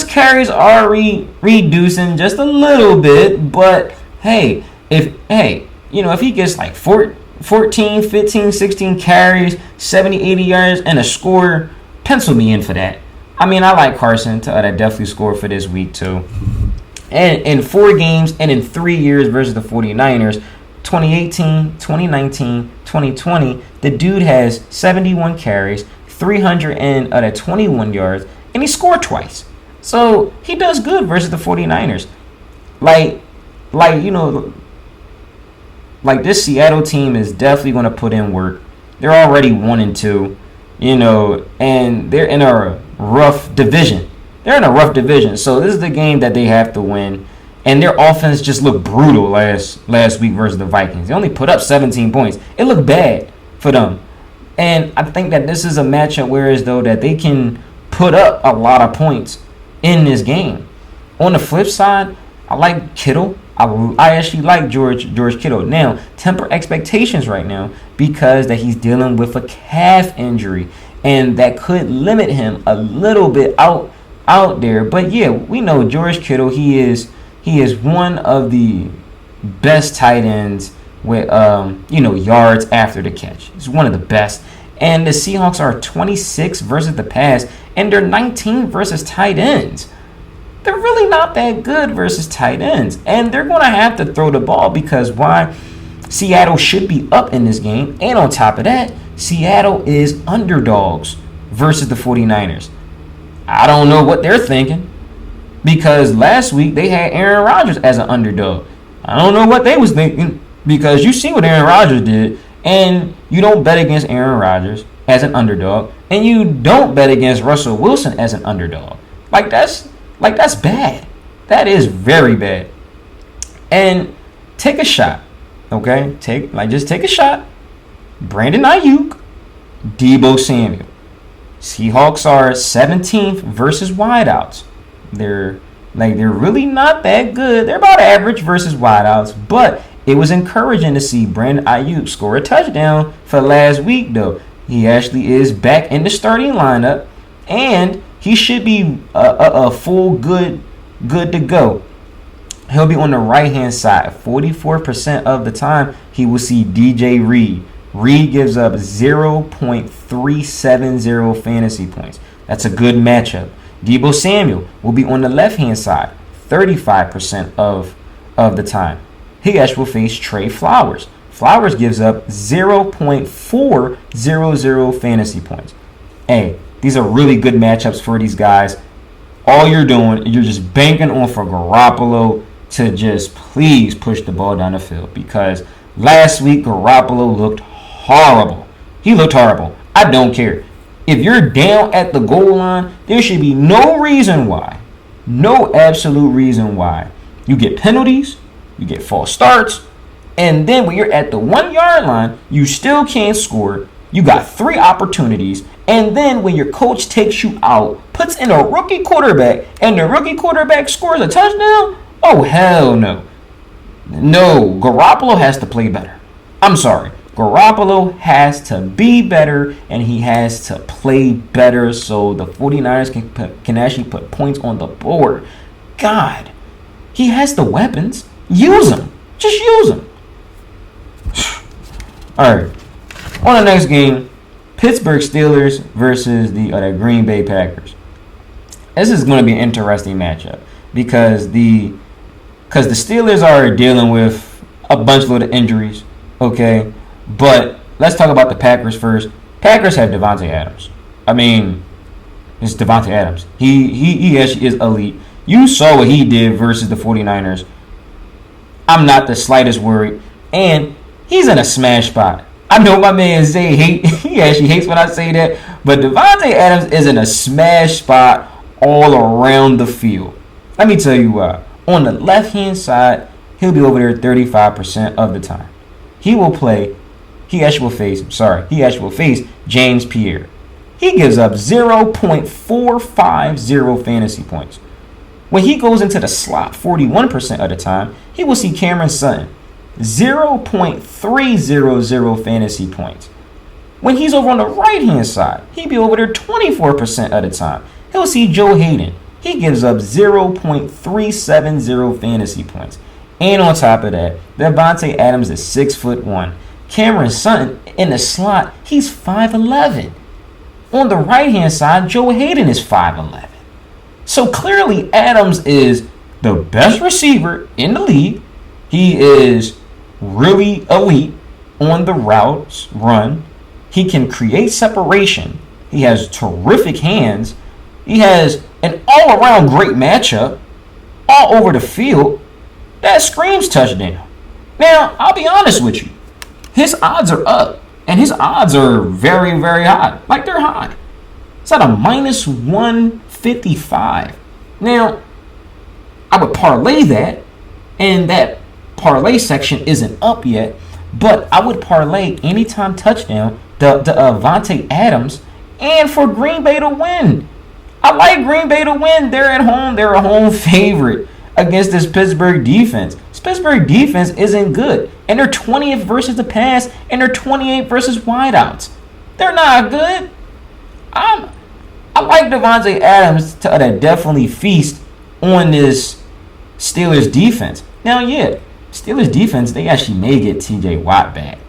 carries are reducing just a little bit, but hey, if he gets like 14, 15, 16 carries, 70, 80 yards, and a score, pencil me in for that. I mean, I like Carson to definitely score for this week too. And in 4 games and in 3 years versus the 49ers, 2018, 2019, 2020, the dude has 71 carries, 321 yards, and he scored twice. So he does good versus the 49ers. Like this Seattle team is definitely going to put in work. They're already 1-2, and they're in a rough division. So this is the game that they have to win. And their offense just looked brutal last week versus the Vikings. They only put up 17 points. It looked bad for them. And I think that this is a matchup whereas though that they can put up a lot of points in this game. On the flip side, I like Kittle. I actually like George Kittle. Now, temper expectations right now because that he's dealing with a calf injury. And that could limit him a little bit out there. But yeah, we know George Kittle, he is one of the best tight ends with yards after the catch. He's one of the best. And the Seahawks are 26 versus the pass, and they're 19 versus tight ends. They're really not that good versus tight ends. And they're going to have to throw the ball because why? Seattle should be up in this game. And on top of that, Seattle is underdogs versus the 49ers. I don't know what they're thinking. Because last week they had Aaron Rodgers as an underdog. I don't know what they was thinking because you see what Aaron Rodgers did, and you don't bet against Aaron Rodgers as an underdog, and you don't bet against Russell Wilson as an underdog. That's bad. That is very bad. And take a shot, okay? Just take a shot. Brandon Ayuk, Deebo Samuel. Seahawks are 17th versus wideouts. They're really not that good. They're about average versus wideouts, but it was encouraging to see Brandon Ayuk score a touchdown for last week, though. He actually is back in the starting lineup, and he should be a full good to go. He'll be on the right-hand side. 44% of the time, he will see DJ Reed. Reed gives up 0.370 fantasy points. That's a good matchup. Deebo Samuel will be on the left-hand side 35% of the time. He actually will face Trey Flowers. Flowers gives up 0.400 fantasy points. Hey, these are really good matchups for these guys. All you're doing, you're just banking on for Garoppolo to just please push the ball down the field because last week Garoppolo looked horrible. He looked horrible. I don't care. If you're down at the goal line, there should be no absolute reason why. You get penalties, you get false starts, and then when you're at the 1 yard line, you still can't score. You got 3 opportunities, and then when your coach takes you out, puts in a rookie quarterback, and the rookie quarterback scores a touchdown? Oh, hell no. No, Garoppolo has to play better. I'm sorry. Garoppolo has to be better, and he has to play better so the 49ers can actually put points on the board. God, he has the weapons. Use them. Just use them. All right. On the next game, Pittsburgh Steelers versus the Green Bay Packers. This is going to be an interesting matchup because the Steelers are dealing with a bunch of little injuries, okay? But let's talk about the Packers first. Packers have Devonte Adams. I mean, it's Devonte Adams. He actually is elite. You saw what he did versus the 49ers. I'm not the slightest worried. And he's in a smash spot. I know my man Zay he actually hates when I say that, but Devonte Adams is in a smash spot all around the field. Let me tell you why. On the left-hand side, he'll be over there 35% of the time. He actually will face James Pierre. He gives up 0.450 fantasy points. When he goes into the slot 41% of the time, he will see Cameron Sutton, 0.300 fantasy points. When he's over on the right-hand side, he'll be over there 24% of the time. He'll see Joe Hayden. He gives up 0.370 fantasy points. And on top of that, Devonte Adams is 6'1". Cameron Sutton in the slot, he's 5'11". On the right-hand side, Joe Hayden is 5'11". So clearly, Adams is the best receiver in the league. He is really elite on the routes run. He can create separation. He has terrific hands. He has an all-around great matchup all over the field. That screams touchdown. Now, I'll be honest with you. His odds are up, and his odds are very, very high. Like, they're high. It's at a minus 155. Now, I would parlay that, and that parlay section isn't up yet, but I would parlay anytime touchdown to Devonte Adams and for Green Bay to win. I like Green Bay to win. They're at home. They're a home favorite against this Pittsburgh defense. This Pittsburgh defense isn't good, and they're 20th versus the pass, and they're 28th versus wideouts. They're not good. I like Devonte Adams to definitely feast on this Steelers defense. Now, yeah, Steelers defense, they actually may get TJ Watt back.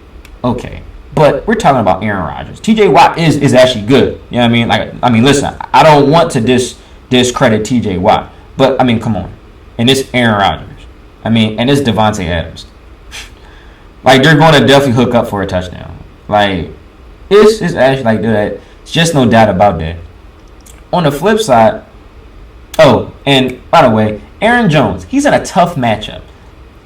Okay. But we're talking about Aaron Rodgers. TJ Watt is actually good. You know what I mean? Listen, I don't want to discredit TJ Watt. But, I mean, come on. And it's Aaron Rodgers. I mean, and it's Devonte Adams. Like, they're going to definitely hook up for a touchdown. Like, it's actually like that. It's just no doubt about that. On the flip side, oh, and by the way, Aaron Jones, he's in a tough matchup.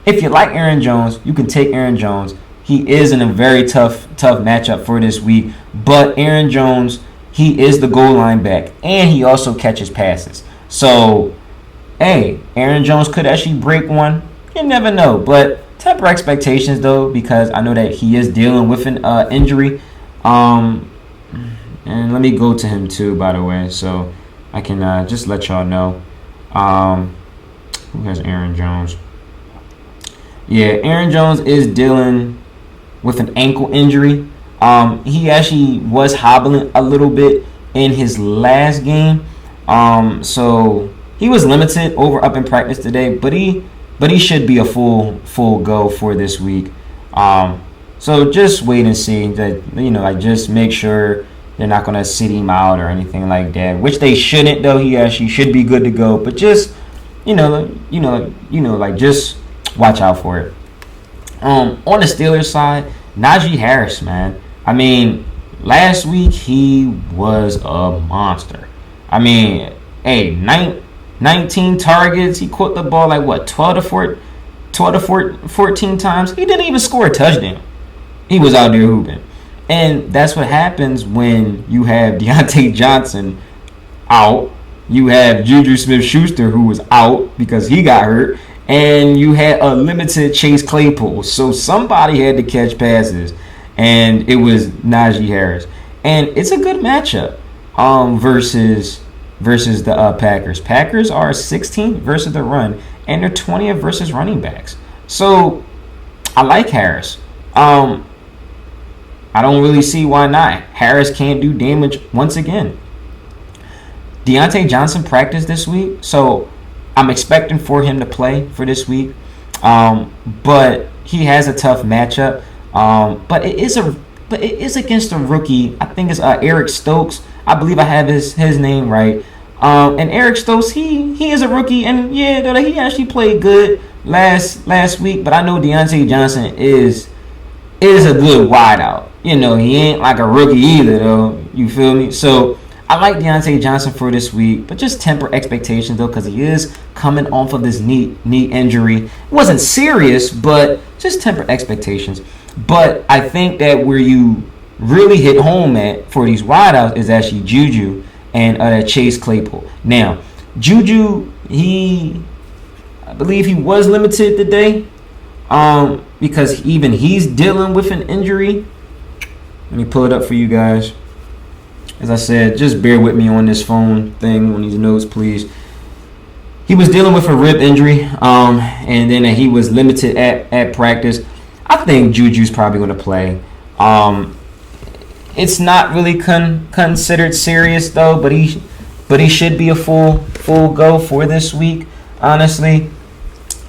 If you like Aaron Jones, you can take Aaron Jones. He is in a very tough matchup for this week. But Aaron Jones, he is the goal line back, and he also catches passes. So, hey, Aaron Jones could actually break one. You never know. But temper expectations, though, because I know that he is dealing with an injury. And let me go to him, too, by the way, so I can just let y'all know. Who has Aaron Jones? Yeah, Aaron Jones is dealing with an ankle injury. He actually was hobbling a little bit in his last game. So he was limited up in practice today, but he should be a full go for this week. So just wait and see that, just make sure they're not gonna sit him out or anything like that, which they shouldn't though. He actually should be good to go, but just just watch out for it. On the Steelers side, Najee Harris, man. I mean, last week he was a monster. I mean, hey, 19 targets. He caught the ball like 12 to 14 times. He didn't even score a touchdown. He was out there hooping. And that's what happens when you have Deontay Johnson out. You have Juju Smith-Schuster, who was out because he got hurt. And you had a limited Chase Claypool. So somebody had to catch passes. and it was Najee Harris, and it's a good matchup versus the Packers. Packers are 16th versus the run, and they're 20th versus running backs. So I like Harris. I don't really see why not. Harris can't do damage once again. Deontay Johnson practiced this week, so I'm expecting for him to play for this week. But he has a tough matchup. But it is against a rookie. I think it's Eric Stokes. I believe I have his name right. And Eric Stokes, he is a rookie, and yeah, he actually played good last week. But I know Deontay Johnson is a good wideout. You know, he ain't like a rookie either, though. You feel me? So I like Deontay Johnson for this week, but just temper expectations, though, because he is coming off of this knee injury. It wasn't serious, but just temper expectations. But I think that where you really hit home at for these wideouts is actually Juju and Chase Claypool. Now, Juju, I believe he was limited today because even he's dealing with an injury. Let me pull it up for you guys. As I said, just bear with me on this phone thing, on these notes, please. He was dealing with a rib injury, and then he was limited at practice. I think Juju's probably going to play. It's not really considered serious though, but he should be a full go for this week. Honestly,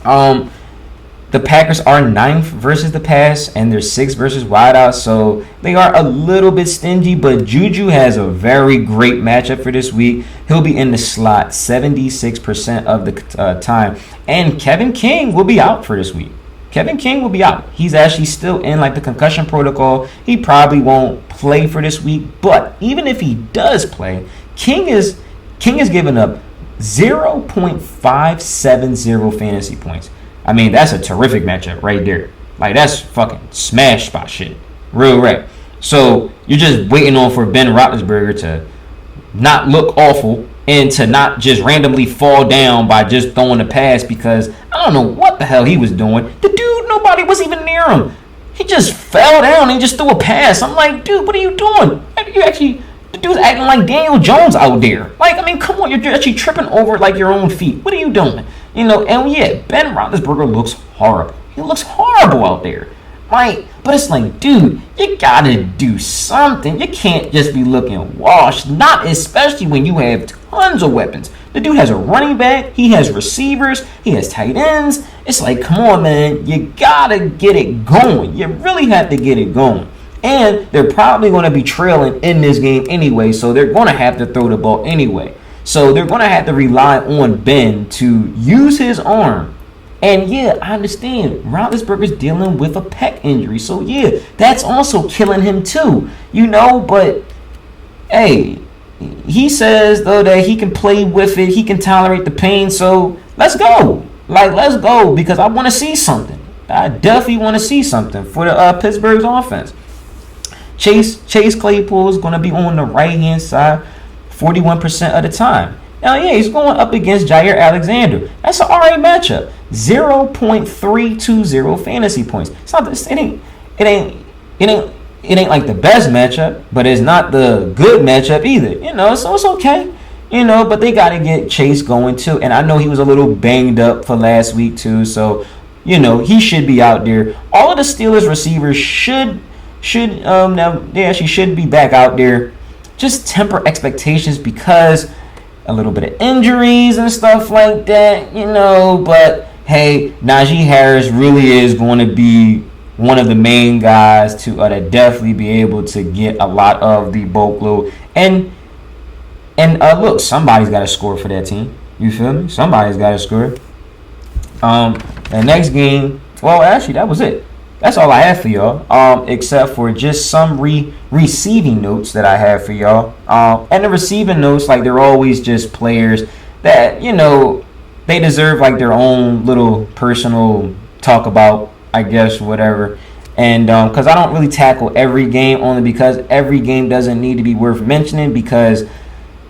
the Packers are 9th versus the pass, and they're 6th versus wideouts, so they are a little bit stingy. But Juju has a very great matchup for this week. He'll be in the slot 76% of the time, and Kevin King will be out for this week. Kevin King will be out. He's actually still in like the concussion protocol. He probably won't play for this week, but even if he does play, King is giving up 0.570 fantasy points. I mean, that's a terrific matchup right there. Like, that's fucking smash spot shit. Real right. So you're just waiting on for Ben Roethlisberger to not look awful and to not just randomly fall down by just throwing a pass, because I don't know what the hell he was doing. The dude, nobody was even near him. He just fell down and just threw a pass. I'm like, dude, what are you doing? The dude's acting like Daniel Jones out there. Like, I mean, come on, you're actually tripping over like your own feet. What are you doing? You know, and yeah, Ben Roethlisberger looks horrible. He looks horrible out there. Like, but it's like, dude, you gotta do something. You can't just be looking washed. Not especially when you have tons of weapons. The dude has a running back. He has receivers. He has tight ends. It's like, come on, man. You gotta get it going. You really have to get it going. And they're probably going to be trailing in this game anyway, so they're going to have to throw the ball anyway. So they're going to have to rely on Ben to use his arm. And yeah, I understand Roethlisberger's dealing with a pec injury. So yeah, that's also killing him too. You know, but hey, he says though that he can play with it. He can tolerate the pain. So let's go. Like, let's go, because I want to see something. I definitely want to see something for the Pittsburgh's offense. Chase Claypool is going to be on the right-hand side 41% of the time. Now, yeah, he's going up against Jair Alexander. That's an alright matchup. 0.320 fantasy points. It ain't like the best matchup, but it's not the good matchup either. You know, so it's okay. You know, but they got to get Chase going too. And I know he was a little banged up for last week too, so you know he should be out there. All of the Steelers receivers should be back out there. Just temper expectations because a little bit of injuries and stuff like that, you know. But hey, Najee Harris really is going to be one of the main guys to definitely be able to get a lot of the bulk load. And look, somebody's got to score for that team. You feel me? Somebody's got to score. The next game, well, actually, that was it. That's all I have for y'all, except for just some receiving notes that I have for y'all. And the receiving notes, like, they're always just players that, you know, they deserve, like, their own little personal talk about, I guess, whatever. And because I don't really tackle every game, only because every game doesn't need to be worth mentioning, because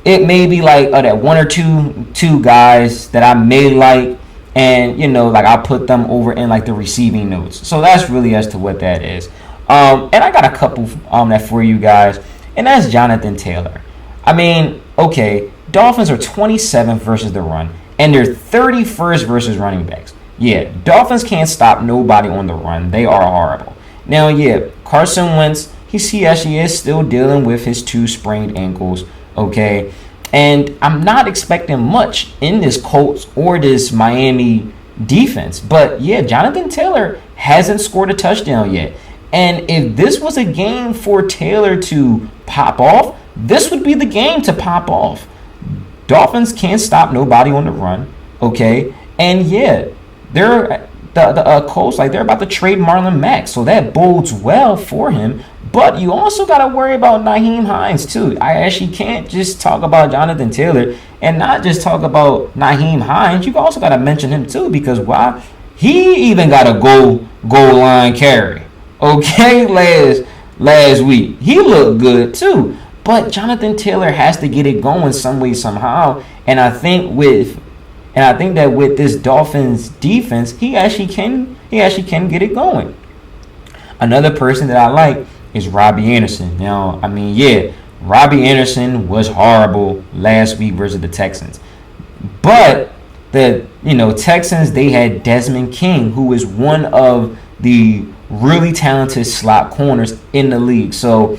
it may be, like, that one or two guys that I may like, and, you know, like, I put them over in, like, the receiving notes. So that's really as to what that is. And I got a couple that for you guys, and that's Jonathan Taylor. I mean, okay, Dolphins are 27th versus the run, and they're 31st versus running backs. Yeah, Dolphins can't stop nobody on the run. They are horrible. Now, yeah, Carson Wentz, he actually is still dealing with his 2 sprained ankles, okay? And I'm not expecting much in this Colts or this Miami defense. But, yeah, Jonathan Taylor hasn't scored a touchdown yet. And if this was a game for Taylor to pop off, this would be the game to pop off. Dolphins can't stop nobody on the run, okay? And, yeah, they're the Colts, like, they're about to trade Marlon Mack, so that bodes well for him. But you also got to worry about Nyheim Hines, too. I actually can't just talk about Jonathan Taylor and not just talk about Nyheim Hines. You also got to mention him, too, because why? He even got a goal line carry, okay, last week. He looked good, too. But Jonathan Taylor has to get it going some way, somehow. And I think that with this Dolphins defense, he actually can get it going. Another person that I like is Robbie Anderson. Now, I mean, yeah, Robbie Anderson was horrible last week versus the Texans. But the Texans, they had Desmond King, who is one of the really talented slot corners in the league. So,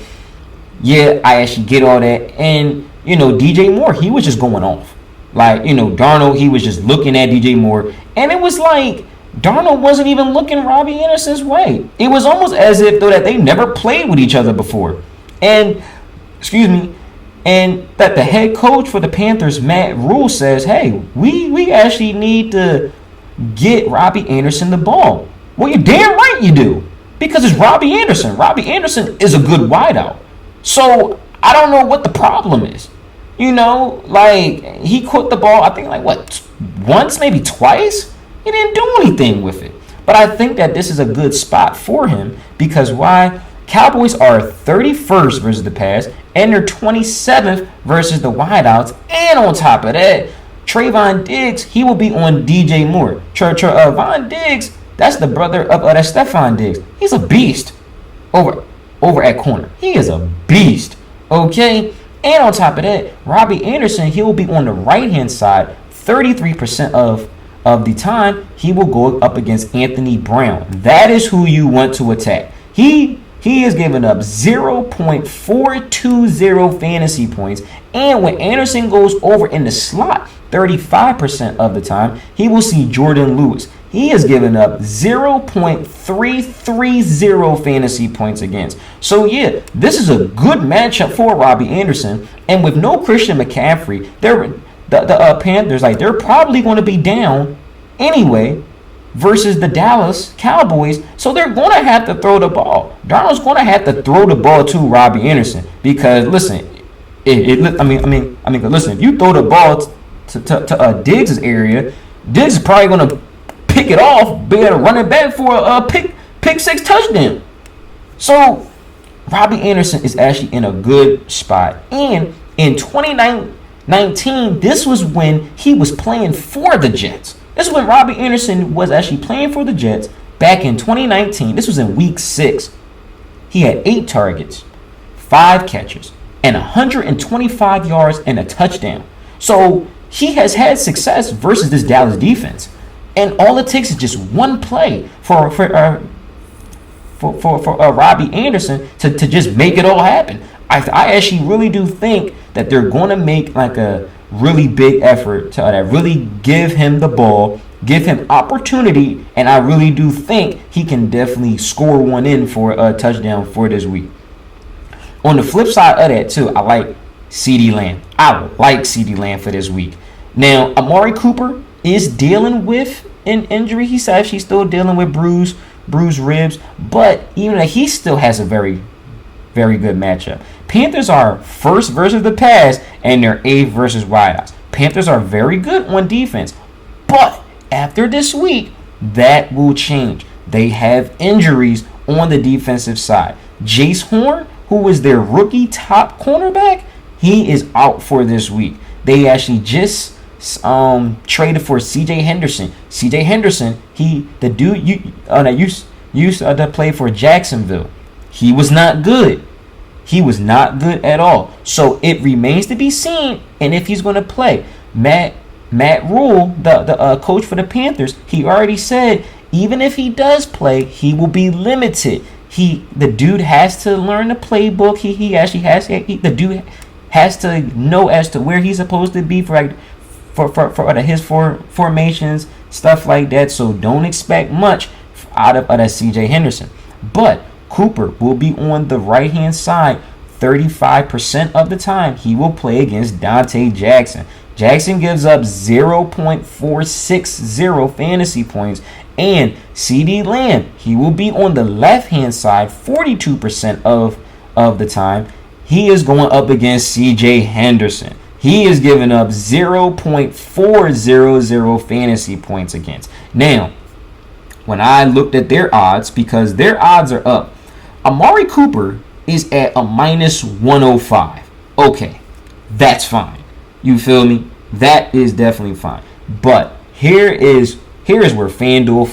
yeah, I actually get all that. And, DJ Moore, he was just going off. Like, Darnold, he was just looking at DJ Moore. And it was like Darnold wasn't even looking Robbie Anderson's way. It was almost as if, though, that they never played with each other before. And, and that the head coach for the Panthers, Matt Rule, says, hey, we actually need to get Robbie Anderson the ball. Well, you're damn right you do. Because it's Robbie Anderson. Robbie Anderson is a good wideout. So, I don't know what the problem is. Like, he caught the ball, I think, once, maybe twice? He didn't do anything with it. But I think that this is a good spot for him because why? Cowboys are 31st versus the pass, and they're 27th versus the wideouts. And on top of that, Trayvon Diggs, he will be on DJ Moore. Von Diggs, that's the brother of that Stefan Diggs. He's a beast over at corner. He is a beast, okay? And on top of that, Robbie Anderson, he will be on the right-hand side 33% of the time. He will go up against Anthony Brown. That is who you want to attack. He is giving up 0.420 fantasy points. And when Anderson goes over in the slot 35% of the time, he will see Jordan Lewis. He is giving up 0.330 fantasy points against. So, yeah, this is a good matchup for Robbie Anderson. And with no Christian McCaffrey, the Panthers, they're probably going to be down anyway versus the Dallas Cowboys. So they're going to have to throw the ball. Darnold's going to have to throw the ball to Robbie Anderson because, listen, listen, if you throw the ball to Diggs' area, Diggs is probably going to pick it off, be able to run it back for a pick 6 touchdown. So Robbie Anderson is actually in a good spot. And in 2019, this was when he was playing for the Jets. This is when Robbie Anderson was actually playing for the Jets back in 2019. This was in week 6. He had 8 targets, 5 catches, and 125 yards and a touchdown. So he has had success versus this Dallas defense. And all it takes is just one play for Robbie Anderson to just make it all happen. I actually really do think that they're going to make a really big effort to really give him the ball, give him opportunity, and I really do think he can definitely score one in for a touchdown for this week. On the flip side of that, too, I like CeeDee Lamb. I like CeeDee Lamb for this week. Now, Amari Cooper is dealing with an injury. He's actually still dealing with bruised ribs, but even he still has a very, very good matchup. Panthers are first versus the pass, and they're 8th versus wideouts. Panthers are very good on defense, but after this week, that will change. They have injuries on the defensive side. Jace Horn, who is their rookie top cornerback, he is out for this week. They actually just traded for C.J. Henderson. C.J. Henderson, that used to play for Jacksonville. He was not good. He was not good at all. So it remains to be seen, and if he's going to play. Matt Rule, the coach for the Panthers, he already said even if he does play, he will be limited. The dude has to learn the playbook. He actually has. The dude has to know as to where he's supposed to be for his formations, stuff like that. So don't expect much out of CJ Henderson. But Cooper will be on the right hand side 35% of the time. He will play against Dante Jackson. Jackson gives up 0.460 fantasy points. And CeeDee Lamb, he will be on the left-hand side 42% of the time. He is going up against CJ Henderson. He is giving up 0.400 fantasy points against. Now, when I looked at their odds, because their odds are up, Amari Cooper is at a -105. Okay, that's fine. You feel me? That is definitely fine. But here is where FanDuel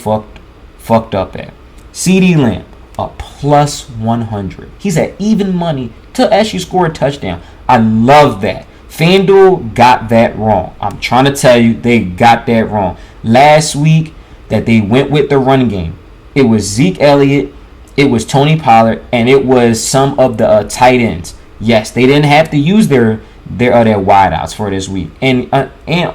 fucked up at. CeeDee Lamb, a +100. He's at even money to actually score a touchdown. I love that. FanDuel got that wrong. I'm trying to tell you, they got that wrong. Last week that they went with the run game, it was Zeke Elliott, it was Tony Pollard, and it was some of the tight ends. Yes, they didn't have to use their wideouts for this week. And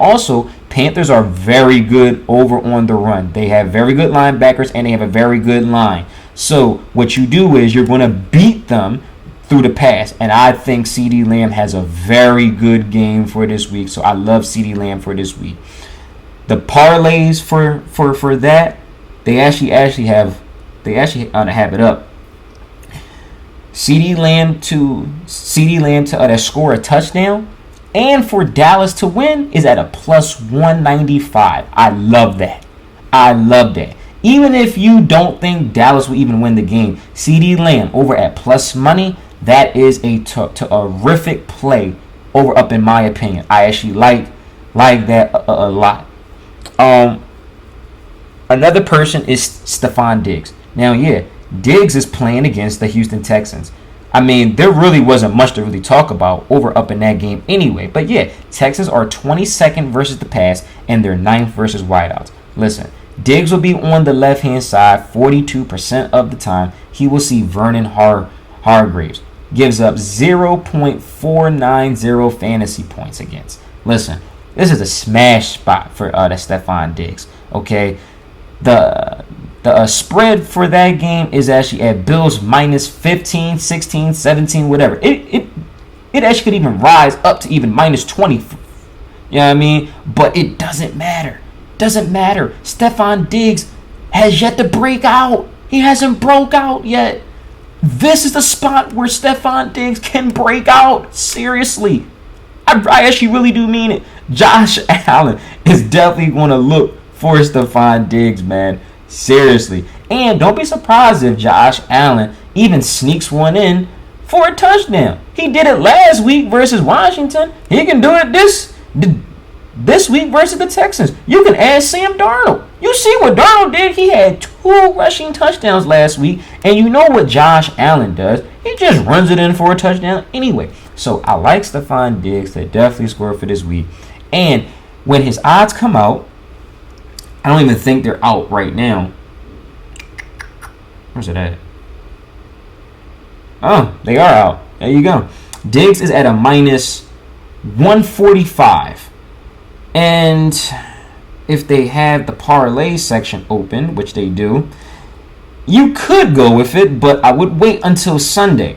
also, Panthers are very good over on the run. They have very good linebackers, and they have a very good line. So what you do is you're going to beat them through the pass. And I think CeeDee Lamb has a very good game for this week. So I love CeeDee Lamb for this week. The parlays for that, they actually have it up. CeeDee Lamb to score a touchdown, and for Dallas to win is at a +195. I love that. Even if you don't think Dallas will even win the game, CeeDee Lamb over at plus money, that is a terrific play up in my opinion. I actually like that a lot. Another person is Stefan Diggs. Now, yeah, Diggs is playing against the Houston Texans. I mean, there really wasn't much to really talk about up in that game anyway. But yeah, Texans are 22nd versus the pass, and they're 9th versus wideouts. Listen, Diggs will be on the left-hand side 42% of the time. He will see Vernon Hargreaves. Gives up 0.490 fantasy points against. Listen, this is a smash spot for the Stefan Diggs. Okay, the spread for that game is actually at Bills -15, 16, 17, whatever. It actually could even rise up to even -20. You know what I mean? But it doesn't matter. Stefan Diggs has yet to break out. He hasn't broke out yet. This is the spot where Stefan Diggs can break out. Seriously. I actually really do mean it. Josh Allen is definitely going to look for Stefan Diggs, man. Seriously. And don't be surprised if Josh Allen even sneaks one in for a touchdown. He did it last week versus Washington. He can do it this week versus the Texans. You can add Sam Darnold. You see what Darnold did? He had 2 rushing touchdowns last week. And you know what Josh Allen does? He just runs it in for a touchdown anyway. So I like Stefan Diggs to definitely score for this week. And when his odds come out, I don't even think they're out right now. Where's it at? Oh, they are out. There you go. Diggs is at a -145. And if they have the parlay section open, which they do, you could go with it, but I would wait until Sunday.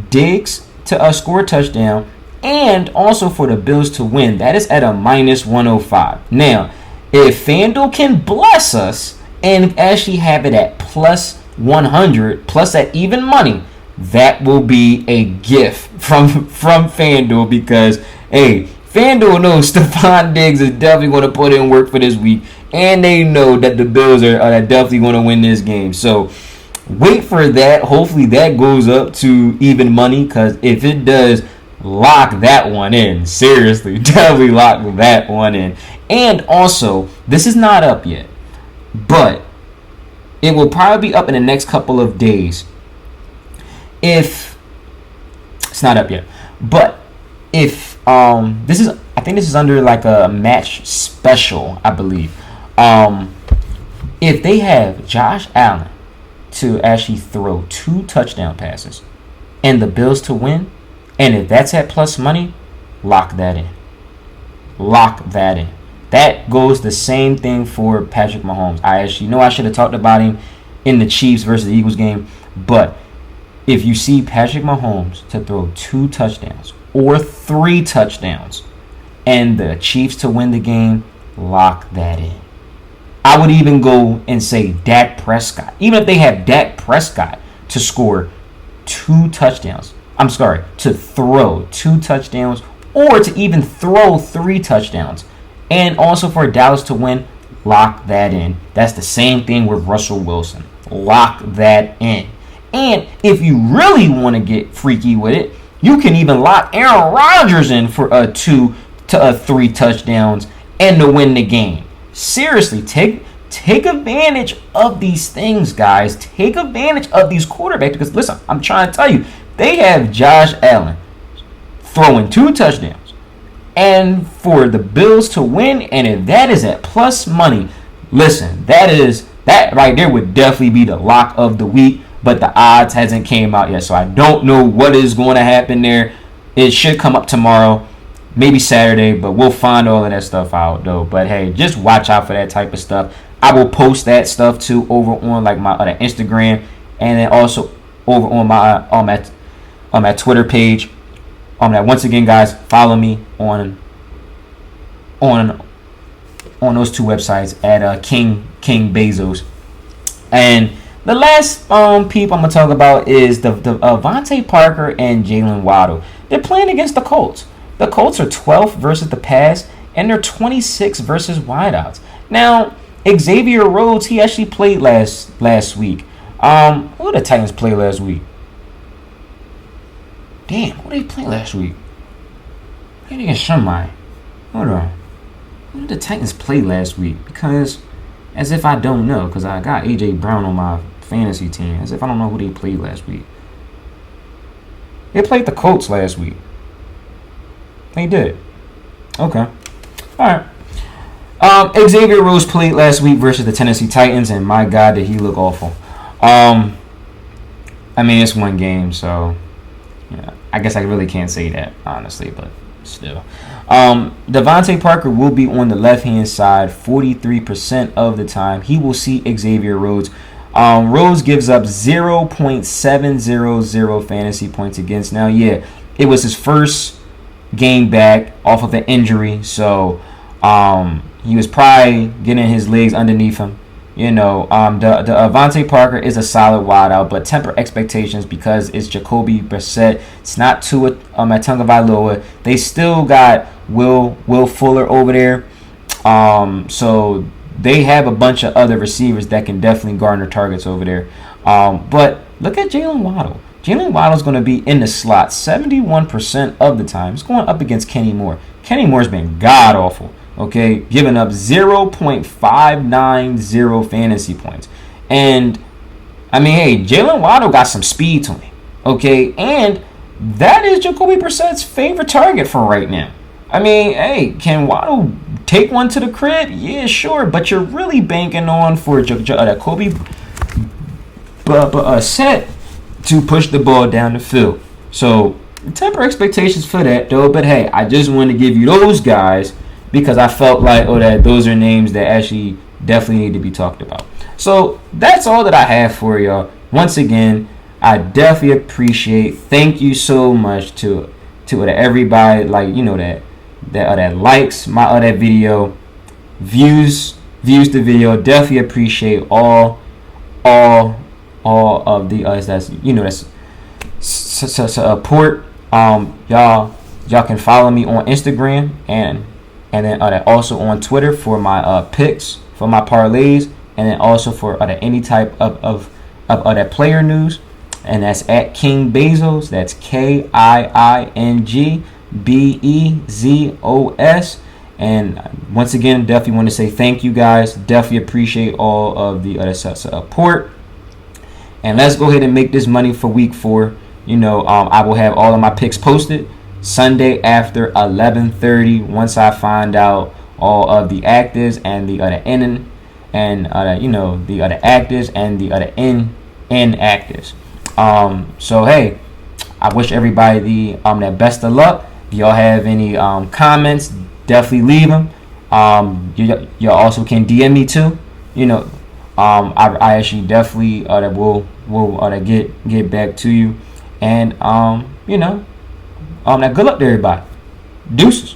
Diggs to score a touchdown, and also for the Bills to win. That is at a -105. Now, if FanDuel can bless us and actually have it at +100, plus at even money, that will be a gift from FanDuel, because, hey, FanDuel knows Stefan Diggs is definitely going to put in work for this week, and they know that the Bills are definitely going to win this game. So wait for that. Hopefully that goes up to even money, because if it does, lock that one in. Seriously, definitely lock that one in. And also, this is not up yet, but it will probably be up in the next couple of days. if it's not up yet, but if I think this is under like a match special, I believe. If they have Josh Allen to actually throw 2 touchdown passes and the Bills to win, and if that's at plus money, lock that in. Lock that in. That goes the same thing for Patrick Mahomes. I actually know I should have talked about him in the Chiefs versus the Eagles game, but if you see Patrick Mahomes to throw 2 touchdowns or 3 touchdowns and the Chiefs to win the game, lock that in. I would even go and say Dak Prescott. Even if they have Dak Prescott to score 2 touchdowns. I'm sorry, to throw 2 touchdowns or to even throw 3 touchdowns. And also for Dallas to win, lock that in. That's the same thing with Russell Wilson. Lock that in. And if you really want to get freaky with it, you can even lock Aaron Rodgers in for 2 to 3 touchdowns and to win the game. Seriously, take advantage of these things, guys. Take advantage of these quarterbacks because, listen, I'm trying to tell you, they have Josh Allen throwing 2 touchdowns and for the Bills to win, and if that is at plus money, listen, that right there would definitely be the lock of the week, but the odds hasn't came out yet, so I don't know what is going to happen there. It should come up tomorrow. Maybe Saturday, but we'll find all of that stuff out, though. But, hey, just watch out for that type of stuff. I will post that stuff, too, over on, like, my other Instagram and then also over on my Twitter page. Once again, guys, follow me on those 2 websites at King Bezos. And the last peep I'm going to talk about is the Devonte Parker and Jalen Waddle. They're playing against the Colts. The Colts are 12th versus the pass, and they're 26th versus wideouts. Now, Xavier Rhodes, he actually played last week. Who did the Titans play last week? Damn, who did they play last week? I think it's somebody. Hold on. Who did the Titans play last week? Because, as if I don't know, because I got A.J. Brown on my fantasy team. As if I don't know who they played last week. They played the Colts last week. They did. Okay. All right. Xavier Rhodes played last week versus the Tennessee Titans, and my God, did he look awful. I mean, it's one game, so yeah, I guess I really can't say that, honestly, but still. Devonte Parker will be on the left-hand side 43% of the time. He will see Xavier Rhodes. Rhodes gives up 0.700 fantasy points against. Now, yeah, it was his first game back off of an injury, so he was probably getting his legs underneath him. You know, the Devonte Parker is a solid wideout, but temper expectations because it's Jacoby Brissett. It's not Tua Tagovailoa. They still got Will Fuller over there, so they have a bunch of other receivers that can definitely garner targets over there. But look at Jalen Waddle. Jalen Waddle's going to be in the slot 71% of the time. He's going up against Kenny Moore. Kenny Moore's been god-awful, okay? Giving up 0.590 fantasy points. And, I mean, hey, Jalen Waddle got some speed to him, okay? And that is Jacoby Brissett's favorite target for right now. I mean, hey, can Waddle take one to the crib? Yeah, sure. But you're really banking on for Jacoby Brissett to push the ball down the field. So, temper expectations for that, though. But, hey, I just wanted to give you those guys because I felt like, that those are names that actually definitely need to be talked about. So, that's all that I have for y'all. Once again, I definitely appreciate, thank you so much to everybody, like, you know, that likes my other video, views the video. Definitely appreciate all of the that's, you know, that's support. Y'all can follow me on Instagram and then also on Twitter for my picks, for my parlays, and then also for any type of other player news. And that's at King Bezos. That's KIINGBEZOS. And once again, definitely want to say thank you guys. Definitely appreciate all of the other support. And let's go ahead and make this money for week 4. I will have all of my picks posted Sunday after 11:30 once I find out all of the actives and the other inning and the other actives and the other inactives. So hey, I wish everybody the best of luck. If y'all have any comments, definitely leave them. You also can DM me too. I actually definitely will get back to you, and good luck to everybody. Deuces.